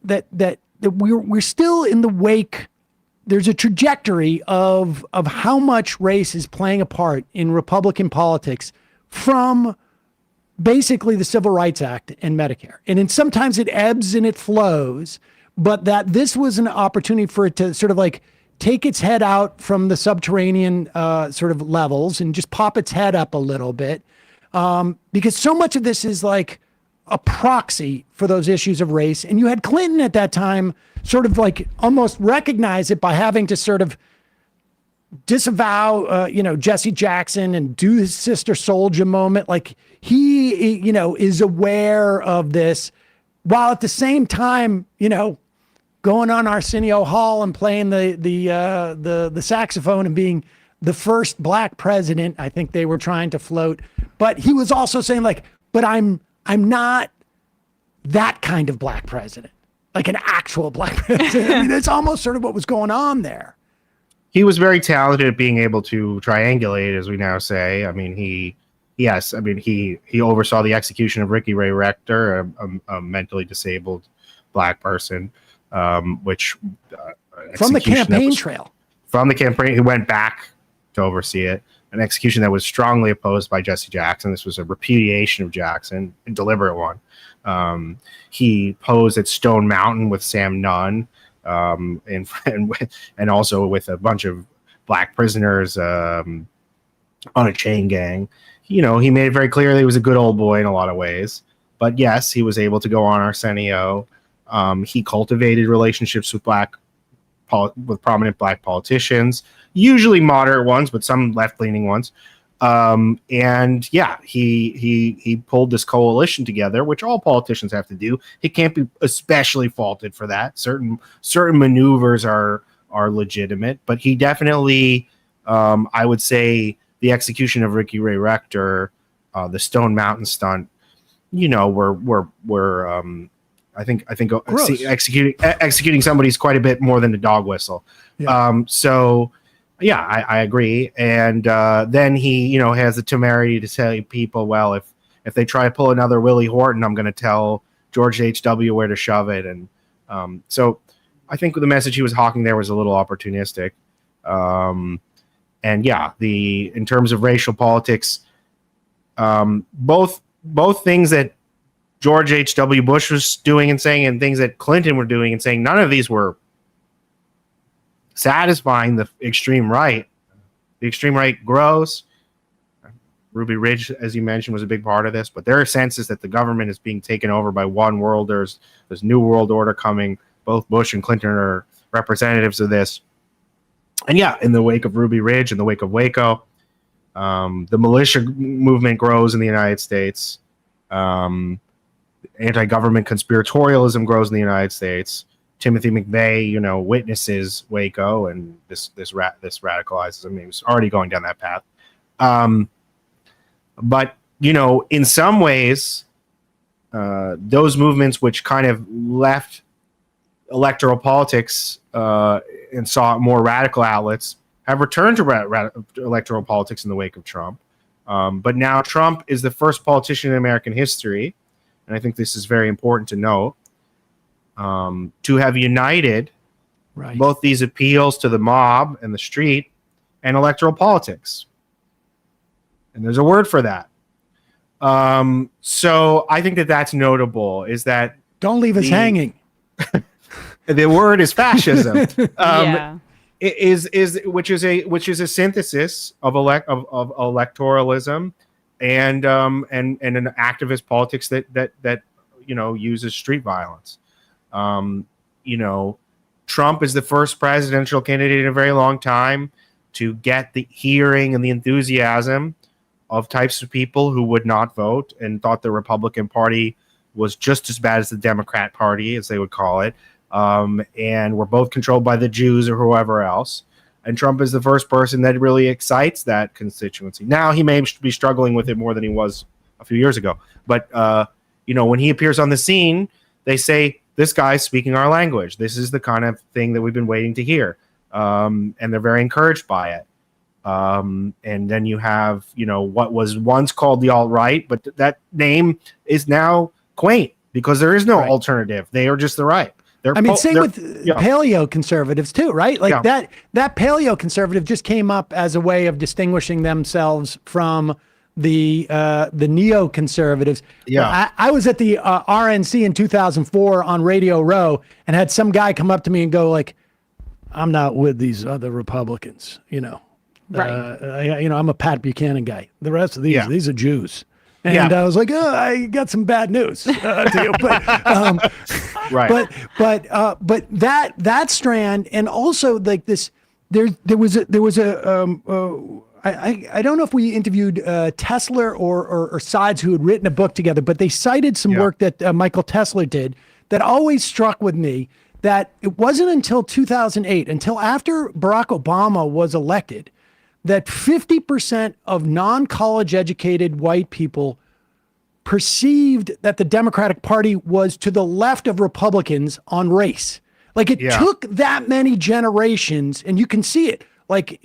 that we're still in the wake. There's a trajectory of how much race is playing a part in Republican politics from basically the Civil Rights Act and Medicare. And then sometimes it ebbs and it flows, but that this was an opportunity for it to sort of take its head out from the subterranean sort of levels and just pop its head up a little bit. Because so much of this is a proxy for those issues of race. And you had Clinton at that time sort of almost recognize it by having to sort of disavow, Jesse Jackson and do his Sister Souljah moment. He, is aware of this, while at the same time, going on Arsenio Hall and playing the saxophone and being the first black president, I think they were trying to float. But he was also saying like, but I'm not that kind of black president, like an actual black president. I mean, that's almost sort of what was going on there. He was very talented at being able to triangulate, as we now say. I mean, he oversaw the execution of Ricky Ray Rector, a mentally disabled black person, which from the campaign trail. From the campaign, he went back to oversee it. An execution that was strongly opposed by Jesse Jackson. This was a repudiation of Jackson, a deliberate one. He posed at Stone Mountain with Sam Nunn, and also with a bunch of black prisoners on a chain gang. He made it very clear that he was a good old boy in a lot of ways. But yes, he was able to go on Arsenio. He cultivated relationships with prominent black politicians, usually moderate ones, but some left-leaning ones. And yeah, he pulled this coalition together, which all politicians have to do. He can't be especially faulted for that. Certain maneuvers are legitimate, but he definitely, I would say, the execution of Ricky Ray Rector, the Stone Mountain stunt, I think executing somebody is quite a bit more than a dog whistle. Yeah. So yeah, I agree. And then he, has the temerity to tell people, well, if they try to pull another Willie Horton, I'm going to tell George H.W. where to shove it. And so I think the message he was hawking there was a little opportunistic. And yeah, in terms of racial politics, both things that George H.W. Bush was doing and saying, and things that Clinton were doing and saying, none of these were satisfying the extreme right. The extreme right grows. Ruby Ridge, as you mentioned, was a big part of this, but there are senses that the government is being taken over by one worlders. There's new world order coming. Both Bush and Clinton are representatives of this. And yeah, in the wake of Ruby Ridge, in the wake of Waco, the militia movement grows in the United States. Anti-government conspiratorialism grows in the United States. Timothy McVeigh, witnesses Waco, and this radicalizes him. He was already going down that path. But in some ways, those movements which kind of left electoral politics and saw more radical outlets have returned to electoral politics in the wake of Trump. But now Trump is the first politician in American history, and I think this is very important to note, to have united both these appeals to the mob and the street and electoral politics. And there's a word for that. So I think that's notable, is that... Don't leave us hanging. The word is fascism. Yeah. Which is a synthesis of electoralism and an activist politics that uses street violence. Trump is the first presidential candidate in a very long time to get the hearing and the enthusiasm of types of people who would not vote and thought the Republican Party was just as bad as the Democrat Party, as they would call it. And were both controlled by the Jews or whoever else. And Trump is the first person that really excites that constituency. Now, he may be struggling with it more than he was a few years ago. But, when he appears on the scene, they say, this guy's speaking our language. This is the kind of thing that we've been waiting to hear. And they're very encouraged by it. And then you have, what was once called the alt-right, but that name is now quaint because there is no alternative. They are just the right. Same with paleo conservatives too, right? Like that paleo conservative just came up as a way of distinguishing themselves from the neoconservatives. Yeah, I was at the RNC in 2004 on Radio Row and had some guy come up to me and go like, "I'm not with these other Republicans, Right. I'm a Pat Buchanan guy. The rest of these are Jews." And I was like, "Oh, I got some bad news to you." But, but that strand, and also like this, there was a I I don't know if we interviewed Tesla or Sides, who had written a book together, but they cited some work that Michael Tesla did that always struck with me, that it wasn't until 2008, until after Barack Obama was elected, that 50% of non-college educated white people perceived that the Democratic Party was to the left of Republicans on race. Like it took that many generations, and you can see it. Like,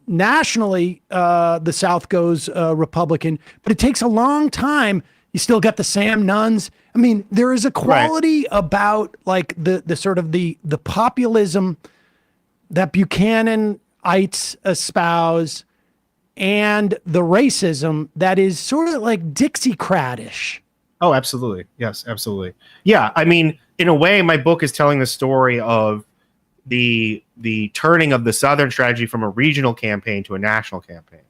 nationally, the South goes Republican, but it takes a long time. You still got the Sam Nunns. I mean, there is a quality about like the sort of the populism that Buchananites espouse and the racism that is sort of like Dixiecratish. Oh, absolutely. Yes, absolutely. Yeah, I mean, in a way, my book is telling the story of the turning of the Southern strategy from a regional campaign to a national campaign.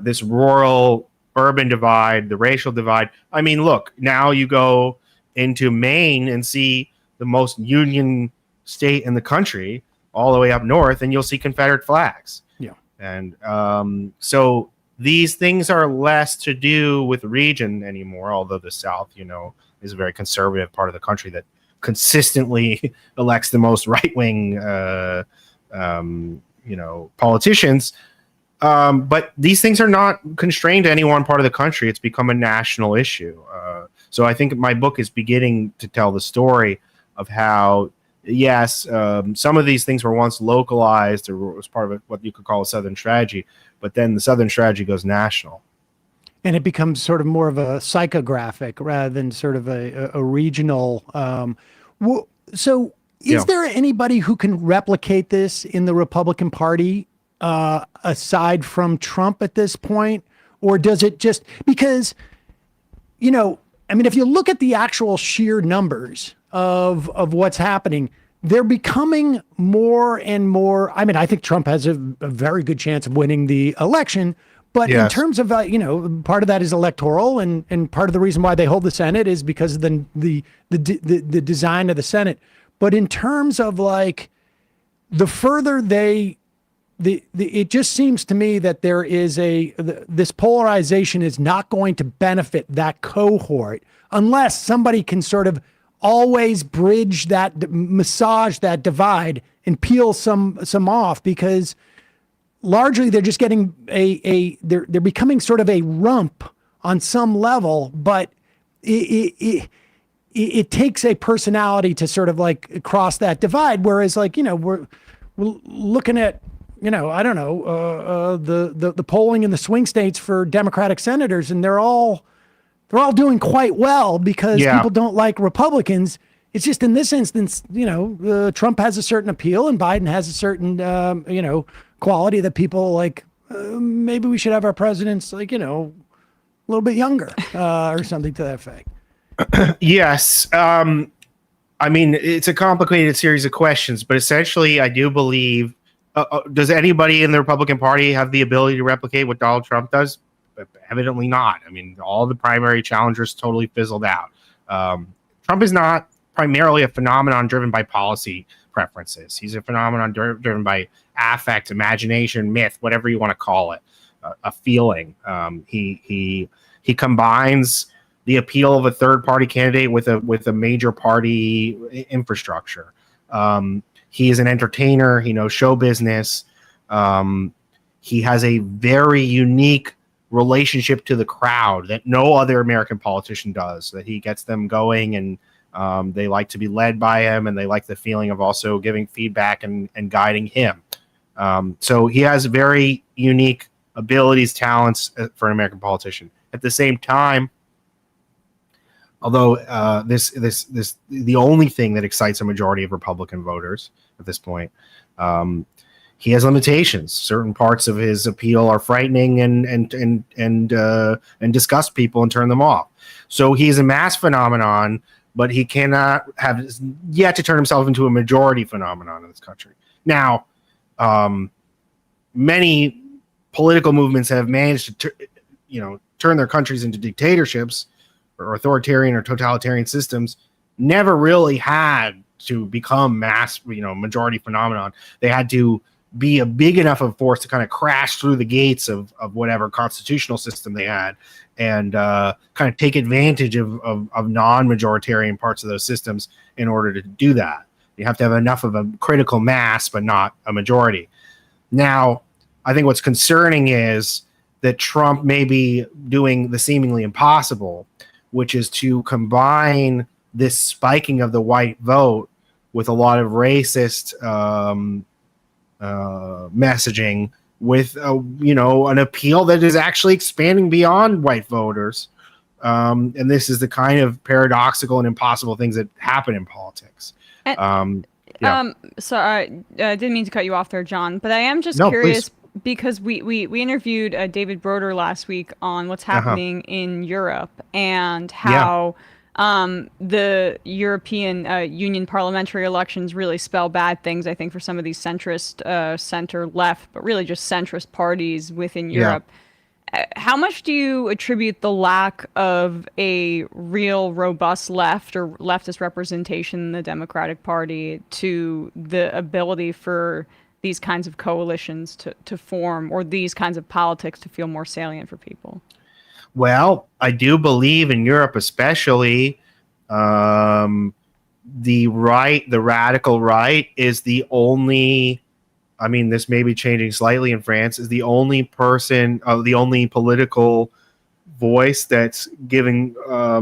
This rural-urban divide, the racial divide. I mean, look, now you go into Maine and see the most union state in the country, all the way up north, and you'll see Confederate flags. Yeah. And so these things are less to do with region anymore, although the South, is a very conservative part of the country that consistently elects the most right-wing, politicians. But these things are not constrained to any one part of the country. It's become a national issue. So I think my book is beginning to tell the story of how, yes, some of these things were once localized or was part of what you could call a Southern strategy, but then the Southern strategy goes national. And it becomes sort of more of a psychographic rather than sort of a regional. So is there anybody who can replicate this in the Republican Party aside from Trump at this point? Or does it just, because, if you look at the actual sheer numbers of what's happening, they're becoming more and more. I mean, I think Trump has a very good chance of winning the election. But in terms of, part of that is electoral, and part of the reason why they hold the Senate is because of the design of the Senate. But in terms of like the further it just seems to me that there is this polarization is not going to benefit that cohort unless somebody can sort of always bridge that, massage that divide and peel some off, because largely they're just getting they're becoming sort of a rump on some level, but it takes a personality to sort of like cross that divide. Whereas like, we're looking at, I don't know, the polling in the swing states for Democratic senators, and they're all doing quite well because people don't like Republicans. It's just in this instance, Trump has a certain appeal and Biden has a certain, quality that people like. Maybe we should have our presidents like, a little bit younger or something to that effect. Yes. I mean, it's a complicated series of questions, but essentially I do believe, does anybody in the Republican Party have the ability to replicate what Donald Trump does? Evidently not. I mean, all the primary challengers totally fizzled out. Trump is not primarily a phenomenon driven by policy preferences. He's a phenomenon driven by affect, imagination, myth, whatever you want to call it, a feeling. He combines the appeal of a third party candidate with a major party infrastructure. He is an entertainer. He knows show business. He has a very unique relationship to the crowd that no other American politician does, that he gets them going, and they like to be led by him, and they like the feeling of also giving feedback and guiding him. So he has very unique abilities, talents for an American politician. At the same time, although the only thing that excites a majority of Republican voters at this point, he has limitations. Certain parts of his appeal are frightening and disgust people and turn them off. So he's a mass phenomenon, but he cannot have yet to turn himself into a majority phenomenon in this country. Now, many political movements have managed to, turn their countries into dictatorships or authoritarian or totalitarian systems. Never really had to become mass, majority phenomenon. They had to be a big enough of a force to kind of crash through the gates of whatever constitutional system they had and kind of take advantage of non-majoritarian parts of those systems in order to do that. You have to have enough of a critical mass, but not a majority. Now, I think what's concerning is that Trump may be doing the seemingly impossible, which is to combine this spiking of the white vote with a lot of racist messaging with an appeal that is actually expanding beyond white voters. And this is the kind of paradoxical and impossible things that happen in politics. Sorry, I didn't mean to cut you off there, John, but I am just curious, because we interviewed David Broder last week on what's happening in Europe and how the European Union parliamentary elections really spell bad things, I think, for some of these centrist, center-left, but really just centrist parties within Europe. How much do you attribute the lack of a real robust left or leftist representation in the Democratic Party to the ability for these kinds of coalitions to form, or these kinds of politics to feel more salient for people? Well, I do believe in Europe especially, the radical right is the only, I mean, this may be changing slightly in France, is the only the only political voice that's giving a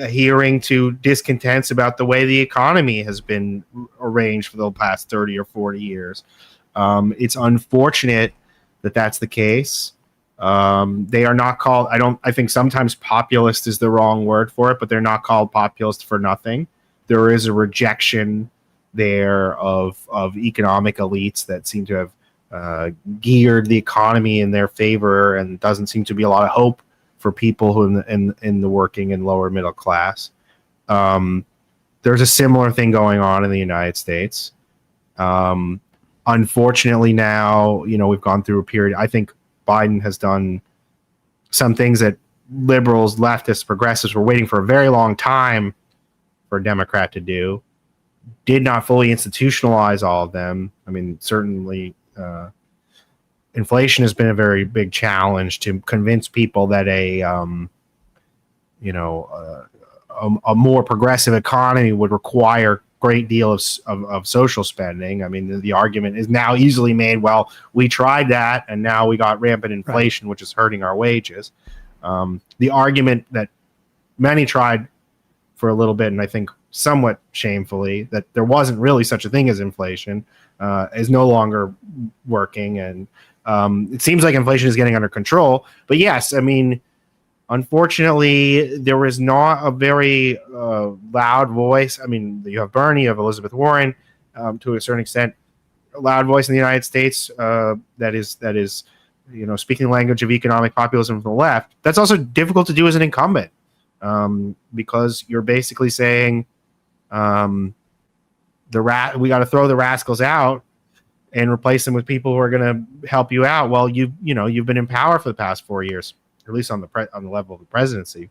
hearing to discontents about the way the economy has been arranged for the past 30 or 40 years. It's unfortunate that that's the case. They are not called, I think sometimes populist is the wrong word for it, but they're not called populist for nothing. There is a rejection there of economic elites that seem to have geared the economy in their favor, and doesn't seem to be a lot of hope for people who in the working and lower middle class. There's a similar thing going on in the United States. Unfortunately, now we've gone through a period. I think Biden has done some things that liberals, leftists, progressives were waiting for a very long time for a Democrat to do. Did not fully institutionalize all of them. I mean, certainly inflation has been a very big challenge to convince people that a more progressive economy would require a great deal of social spending. I mean, the argument is now easily made, well, we tried that and now we got rampant inflation, which is hurting our wages. The argument that many tried for a little bit, and I think somewhat shamefully, that there wasn't really such a thing as inflation, is no longer working. And it seems like inflation is getting under control. But yes, I mean, unfortunately, there is not a very loud voice. I mean, you have Bernie, you have Elizabeth Warren, to a certain extent, a loud voice in the United States that is speaking the language of economic populism from the left. That's also difficult to do as an incumbent, because you're basically saying we got to throw the rascals out and replace them with people who are going to help you out. Well, you've been in power for the past 4 years, at least on the level of the presidency.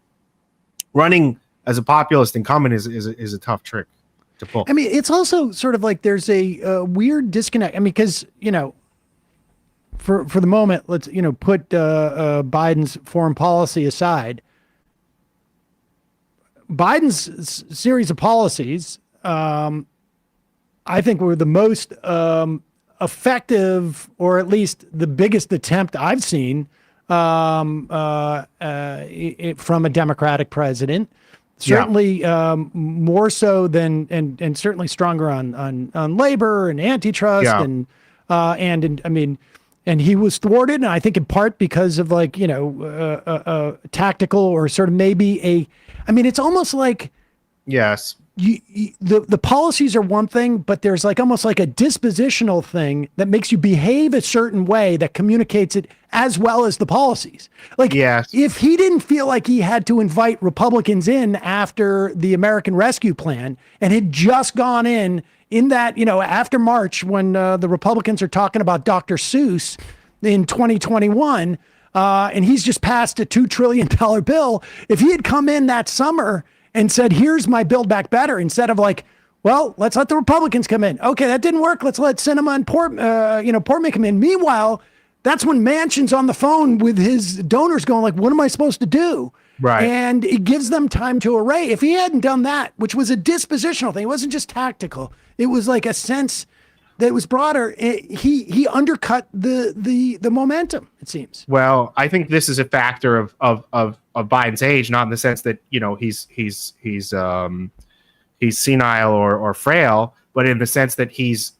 Running as a populist incumbent is a tough trick to pull. I mean, it's also sort of like there's a weird disconnect. I mean, because for the moment, let's put Biden's foreign policy aside. Biden's series of policies, I think, were the most effective, or at least the biggest attempt I've seen from a Democratic president. Certainly more so than and certainly stronger on labor and antitrust and he was thwarted, and I think in part because of tactical, or sort of maybe it's almost like the policies are one thing, but there's almost like a dispositional thing that makes you behave a certain way that communicates it as well as the policies. If he didn't feel like he had to invite Republicans in after the American Rescue Plan and had just gone in that, after March, when the Republicans are talking about Dr. Seuss in 2021, and he's just passed a $2 trillion bill, if he had come in that summer and said, here's my Build Back Better, instead of Well, let's let the Republicans come in. Okay, that didn't work. Let's let Sinema and Portman come in. Meanwhile, that's when Manchin's on the phone with his donors going like, what am I supposed to do? Right. And it gives them time to array. If he hadn't done that, which was a dispositional thing, it wasn't just tactical. It was like a sense that was broader. He undercut the momentum, it seems. Well, I think this is a factor of Biden's age, not in the sense that, he's senile or frail, but in the sense that his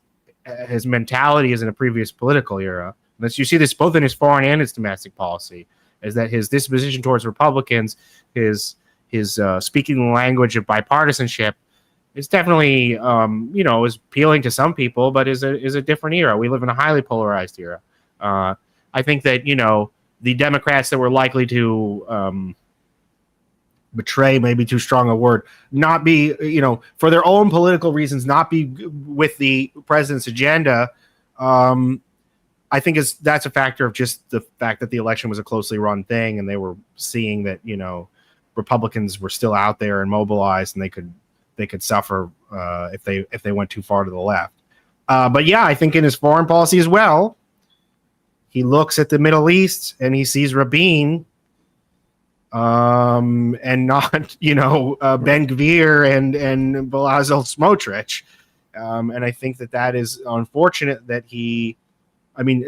mentality is in a previous political era. And you see this both in his foreign and his domestic policy, is that his disposition towards Republicans, his speaking the language of bipartisanship, is definitely is appealing to some people, but is a different era. We live in a highly polarized era. I think that the Democrats that were likely to betray, maybe too strong a word, not be for their own political reasons, not be with the president's agenda. I think that's a factor of just the fact that the election was a closely run thing, and they were seeing that Republicans were still out there and mobilized, and they could suffer if they went too far to the left. But yeah, I think in his foreign policy as well, he looks at the Middle East and he sees Rabin, and not Ben Gvir and Balazs Smotrich, and I think that is unfortunate that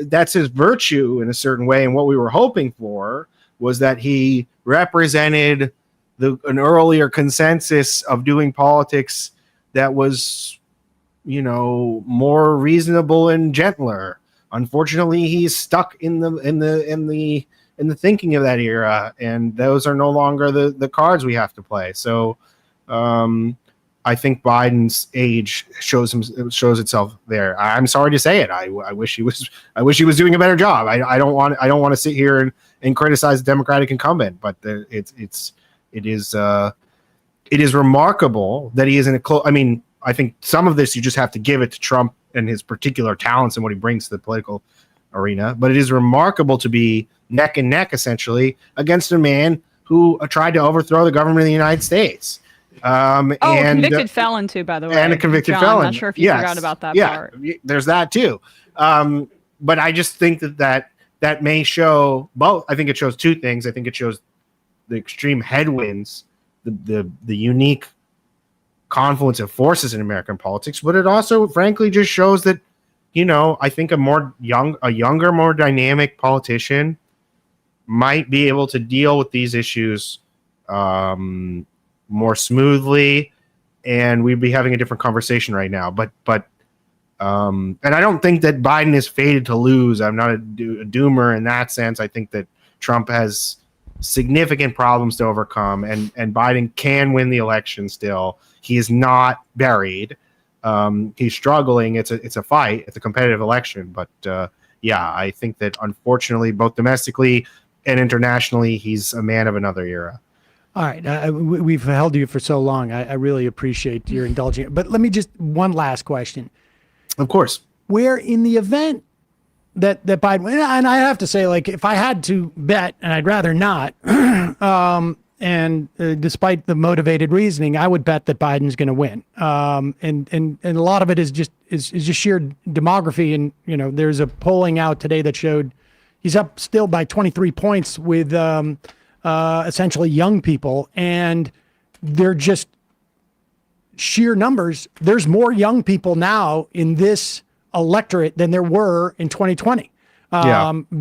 that's his virtue in a certain way, and what we were hoping for was that he represented an earlier consensus of doing politics that was, more reasonable and gentler. Unfortunately, he's stuck in the thinking of that era, and those are no longer the cards we have to play. So, I think Biden's age shows itself there. I'm sorry to say it. I wish he was doing a better job. I don't want to sit here and criticize the Democratic incumbent, but it is remarkable that he isn't I think some of this you just have to give it to Trump and his particular talents and what he brings to the political arena. But it is remarkable to be neck and neck essentially against a man who tried to overthrow the government of the United States. And convicted felon too, by the way. And a convicted John, felon. I'm not sure if you forgot about that part. There's that too. But I just think that may show both. I think it shows two things. I think it shows the extreme headwinds, the unique confluence of forces in American politics, but it also frankly just shows that, I think a younger, more dynamic politician might be able to deal with these issues more smoothly, and we'd be having a different conversation right now. But and I don't think that Biden is fated to lose. I'm not a doomer in that sense. I think that Trump has significant problems to overcome, and Biden can win the election still. He is not buried. He's struggling. It's a fight. It's a competitive election. But I think that unfortunately, both domestically and internationally, he's a man of another era. All right. We've held you for so long. I really appreciate your indulging. But let me one last question. Of course. Where in the event that Biden, and I have to say, like, if I had to bet, and I'd rather not, despite the motivated reasoning, I would bet that Biden's going to win. And a lot of it is just sheer demography. And, there's a polling out today that showed he's up still by 23 points with essentially young people, and they're just sheer numbers. There's more young people now in this electorate than there were in 2020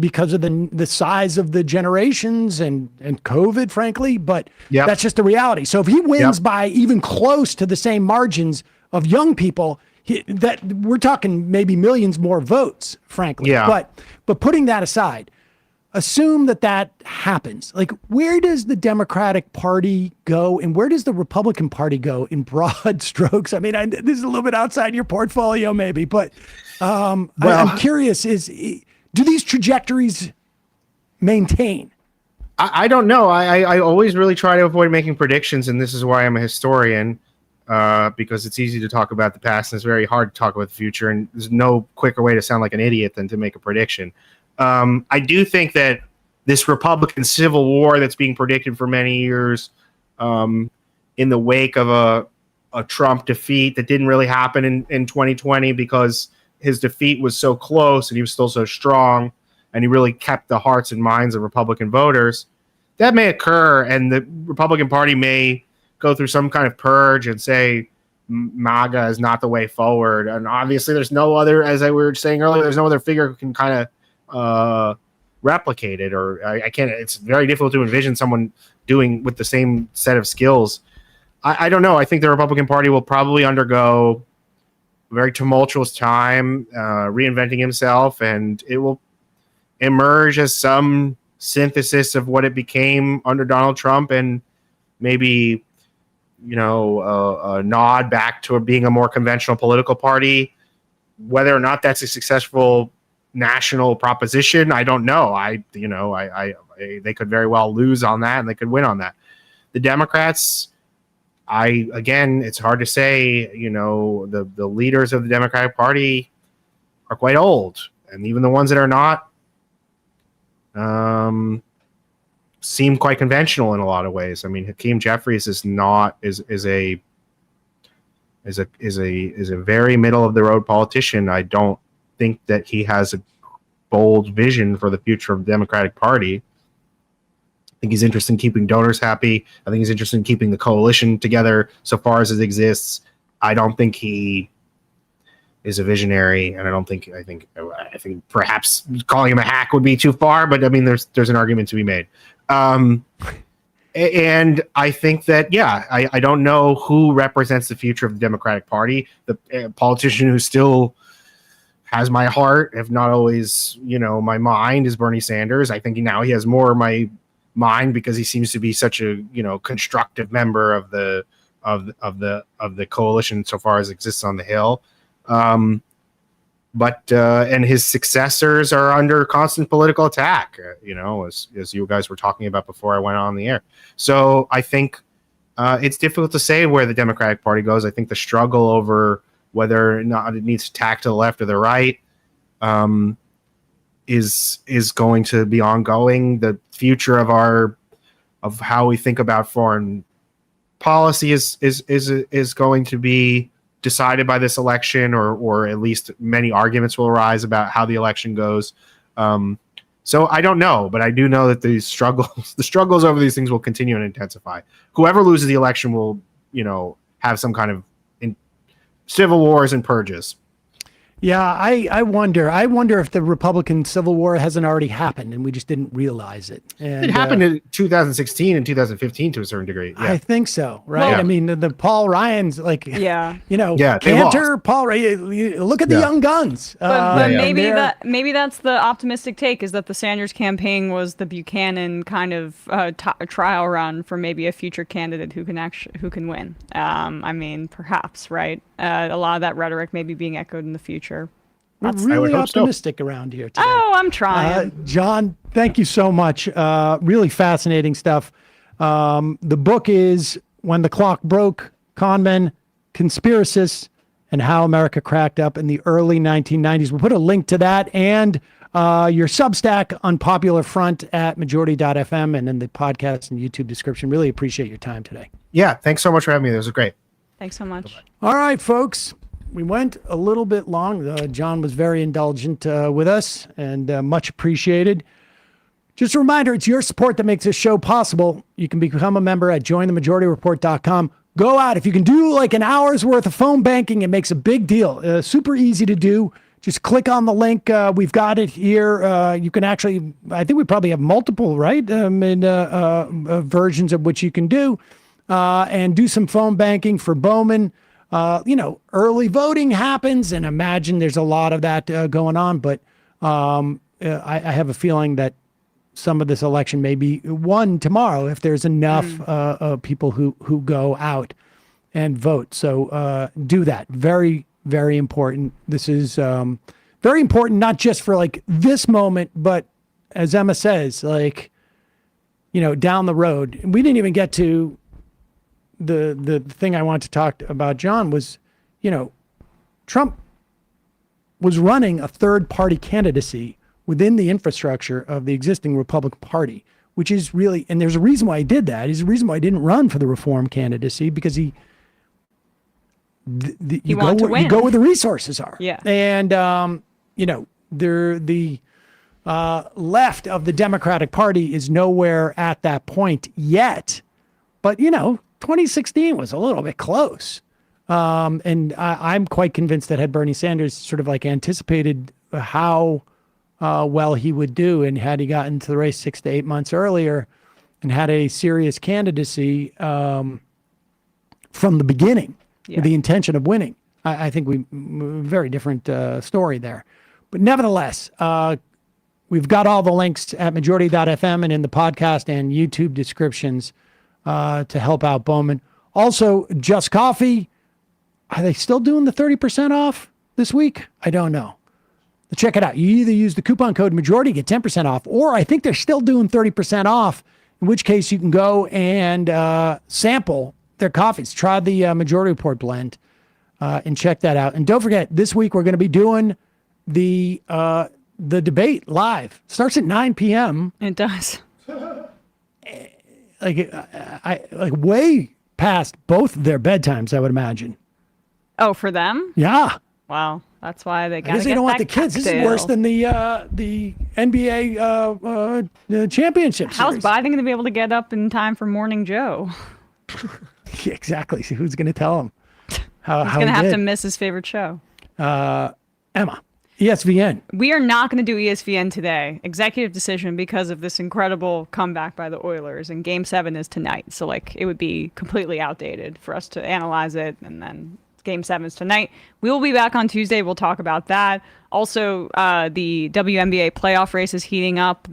because of the size of the generations and COVID, frankly. But that's just the reality. So if he wins by even close to the same margins of young people, that we're talking maybe millions more votes, frankly. But putting that aside, assume that happens. Like, where does the Democratic Party go and where does the Republican Party go in broad strokes? I mean, this is a little bit outside your portfolio maybe, but I'm curious, do these trajectories maintain? I don't know. I always really try to avoid making predictions, and this is why I'm a historian, because it's easy to talk about the past and it's very hard to talk about the future, and there's no quicker way to sound like an idiot than to make a prediction. I do think that this Republican Civil War that's being predicted for many years, in the wake of a Trump defeat that didn't really happen in 2020 because his defeat was so close and he was still so strong and he really kept the hearts and minds of Republican voters. That may occur, and the Republican Party may go through some kind of purge and say MAGA is not the way forward. And obviously there's no other, as I were saying earlier, there's no other figure who can kind of replicate it, or I can't, it's very difficult to envision someone doing with the same set of skills. I don't know. I think the Republican Party will probably undergo a very tumultuous time, reinventing himself, and it will emerge as some synthesis of what it became under Donald Trump, and maybe, a nod back to being a more conventional political party. Whether or not that's a successful national proposition, I don't know. They could very well lose on that, and they could win on that. The Democrats, it's hard to say. The leaders of the Democratic Party are quite old, and even the ones that are not seem quite conventional in a lot of ways. I mean, Hakeem Jeffries is a very middle of the road politician. I don't think that he has a bold vision for the future of the Democratic Party. I think he's interested in keeping donors happy. I think he's interested in keeping the coalition together so far as it exists. I don't think he is a visionary, and I think perhaps calling him a hack would be too far, but I mean, there's an argument to be made. And I think that, I don't know who represents the future of the Democratic Party. The politician who still has my heart, if not always, my mind, is Bernie Sanders. I think now he has more of my mind because he seems to be such a, constructive member of the coalition so far as it exists on the Hill. But his successors are under constant political attack, as you guys were talking about before I went on the air. So I think it's difficult to say where the Democratic Party goes. I think the struggle over whether or not it needs to tack to the left or the right is going to be ongoing. The future of how we think about foreign policy is going to be decided by this election, or at least many arguments will arise about how the election goes. So I don't know, but I do know that the struggles over these things will continue and intensify. Whoever loses the election will, have some kind of civil wars and purges. Yeah, I wonder if the Republican Civil War hasn't already happened and we just didn't realize it. And, it happened in 2016 and 2015 to a certain degree. Yeah. I think so, right? Well, I mean, the Paul Ryans, Cantor, Paul Ryan, look at the young guns. But maybe that's the optimistic take, is that the Sanders campaign was the Buchanan kind of trial run for maybe a future candidate who can win. I mean, perhaps, right? A lot of that rhetoric may be being echoed in the future. We're really optimistic around here today. Oh, I'm trying. John, thank you so much. Really fascinating stuff. The book is When the Clock Broke, Conmen, Conspiracists, and How America Cracked Up in the Early 1990s. We'll put a link to that and your Substack, Unpopular Front, at majority.fm, and in the podcast and YouTube description. Really appreciate your time today. Yeah, thanks so much for having me. This was great. Thanks so much. Bye-bye. All right, folks. We went a little bit long. John was very indulgent with us, and much appreciated. Just a reminder, it's your support that makes this show possible. You can become a member at jointhemajorityreport.com. Go out. If you can do like an hour's worth of phone banking, it makes a big deal. Super easy to do. Just click on the link. We've got it here. You can actually, I think we probably have multiple, right? Versions of which you can do. And do some phone banking for Bowman. Early voting happens, and imagine there's a lot of that going on. But I have a feeling that some of this election may be won tomorrow if there's enough people who go out and vote. So do that. Very, very important. This is very important, not just for like this moment, but as Emma says, down the road. We didn't even get to the thing I want to talk about, John, was, Trump was running a third party candidacy within the infrastructure of the existing Republican Party, which is really, and there's a reason why he did that. There's a reason why he didn't run for the reform candidacy, because he you want to win. You go where the resources are. Yeah. And, the left of the Democratic Party is nowhere at that point yet. But, 2016 was a little bit close. And I'm quite convinced that had Bernie Sanders sort of like anticipated how well he would do, and had he gotten to the race 6 to 8 months earlier and had a serious candidacy from the beginning with the intention of winning, I think very different story there. But nevertheless, we've got all the links at majority.fm and in the podcast and YouTube descriptions to help out Bowman. Also, Just Coffee, are they still doing the 30% off this week? I don't know. Check it out. You either use the coupon code majority, get 10% off, or I think they're still doing 30% off, in which case you can go and sample their coffees. Try the Majority Report blend and check that out. And don't forget, this week we're going to be doing the debate live. Starts at 9 p.m. It does. Like way past both their bedtimes, I would imagine. Oh, for them? Yeah. Wow. That's why they got. Because they don't want the kids. This is worse than the NBA championship series. How's Biden going to be able to get up in time for Morning Joe? Yeah, exactly. So who's going to tell him? He's going to have to miss his favorite show. Emma, ESPN. We are not going to do ESPN today. Executive decision because of this incredible comeback by the Oilers, and Game 7 is tonight. So it would be completely outdated for us to analyze it, and then Game 7 is tonight. We will be back on Tuesday. We'll talk about that. Also, the WNBA playoff race is heating up.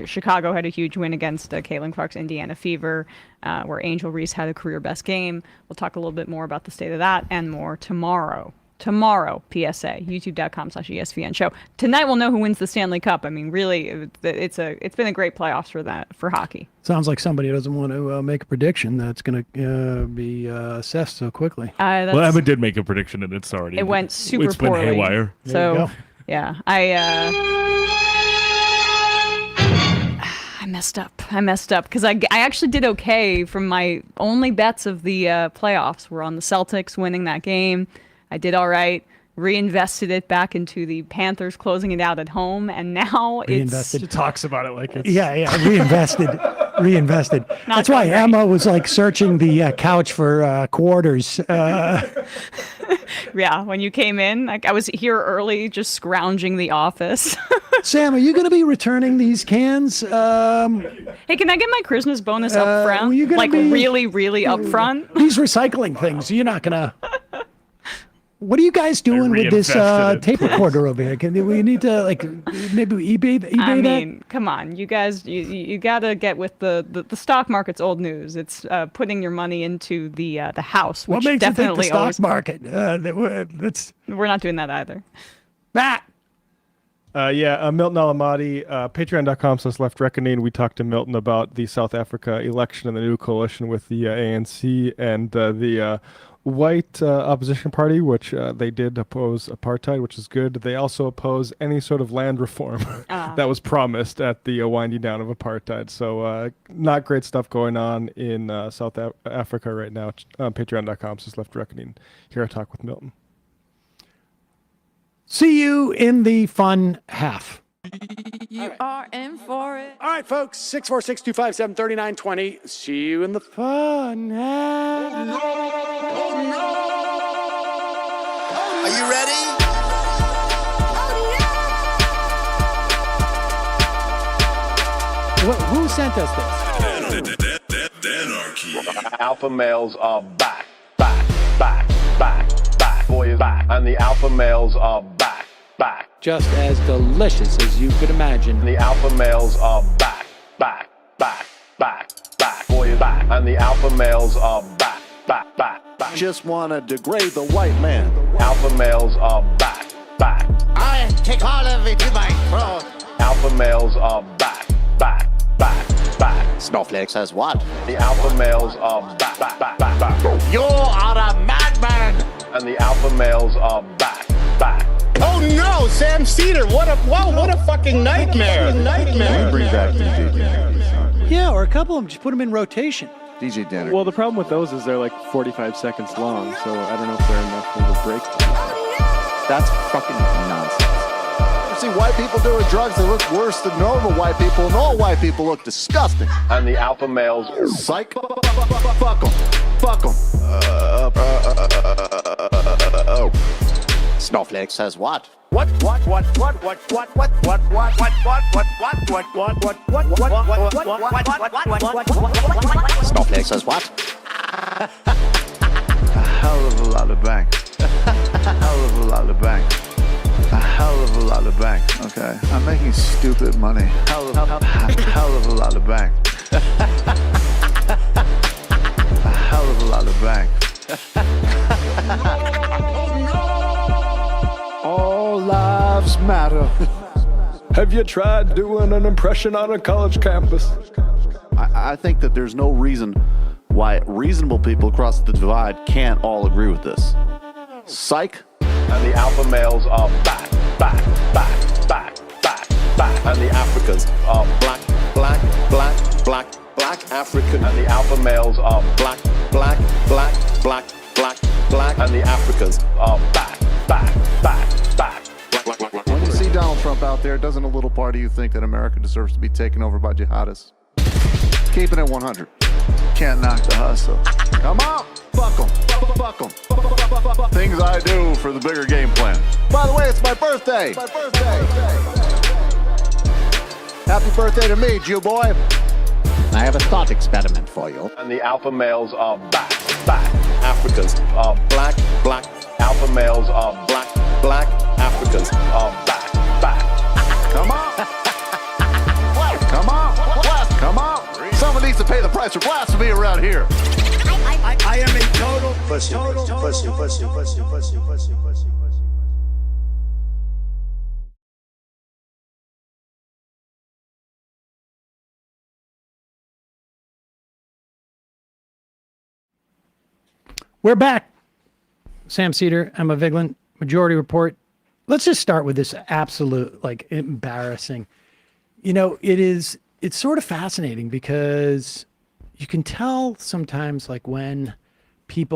Chicago had a huge win against Caitlin Clark's Indiana Fever, where Angel Reese had a career best game. We'll talk a little bit more about the state of that and more tomorrow. Tomorrow, PSA, youtube.com/ESPN show. Tonight we'll know who wins the Stanley Cup. I mean, really, it's been a great playoffs for hockey. Sounds like somebody doesn't want to make a prediction that's going to be assessed so quickly. Well, Emma did make a prediction, and it's already. It went super it's been poorly. haywire. So, yeah, I messed up because I actually did okay from my only bets of the playoffs were on the Celtics winning that game. I did all right, reinvested it back into the Panthers closing it out at home, and now She talks about it like it's... Yeah, reinvested. That's why Emma was like searching the couch for quarters. Yeah, when you came in, I was here early just scrounging the office. Sam, are you going to be returning these cans? Hey, can I get my Christmas bonus up front? Really, really up front? These recycling things, you're not going to... What are you guys doing with this tape recorder over here? We need to maybe eBay that? I mean, come on, you guys, you gotta get with the stock market's old news. It's putting your money into the house, which what makes definitely you think the stock market? We're not doing that either. Matt. Milton Alamati, patreon.com/Left Reckoning. We talked to Milton about the South Africa election and the new coalition with the ANC and the white opposition party, which they did oppose apartheid, which is good. They also oppose any sort of land reform that was promised at the winding down of apartheid. So not great stuff going on in South Africa right now. Patreon.com/Left Reckoning. Here I talk with Milton. See you in the fun half. You are in for it. All right, folks, 646-257-3920. See you in the fun half. Oh, no. Are you ready? Who sent us this? Anarchy. Alpha males are back. Boy is back. And the alpha males are back. Just as delicious as you could imagine. The alpha males are back. Boy is back. And the alpha males are back. Just wanna degrade the white man. Alpha males are back. I take all of it in my throat. Alpha males are back. Snowflake says what? The alpha males are back. You are a madman. And the alpha males are back. Oh no, Sam Seder! What a fucking nightmare! Bring back the Yeah, or a couple of them. Just put them in rotation. DJ Danner. Well, the problem with those is they're like 45 seconds long, so I don't know if they're enough of a break. That's fucking nonsense. You see white people doing drugs, they look worse than normal white people, and all white people look disgusting. And the alpha males. Psych. Fuck them. Fuck them. Snowflake says what? What? Snowflake says what? A hell of a lot of bank. A hell of a lot of bank. A hell of a lot of bank. Okay, I'm making stupid money. Hell of a lot of bank. A hell of a lot of bank. All lives matter. Have you tried doing an impression on a college campus? I think that there's no reason why reasonable people across the divide can't all agree with this. Psych. And the alpha males are back. And the Africans are black African. And the alpha males are black. And the Africans are back. When you see Donald Trump out there, doesn't a little part of you think that America deserves to be taken over by jihadists? Keeping it 100. Can't knock the hustle. Come on. Fuck them. Things I do for the bigger game plan. By the way, it's my birthday. Happy birthday to me, Jew boy. I have a thought experiment for you. And the alpha males are back. Africans are black. Alpha males are black. Africans are back. Come on. Come on. Someone needs to pay the price for blasphemy around here. I am a total pussy. We're back. Sam Seder, Emma Vigeland, Majority Report. Let's just start with this absolute, embarrassing. It's sort of fascinating because you can tell sometimes, when people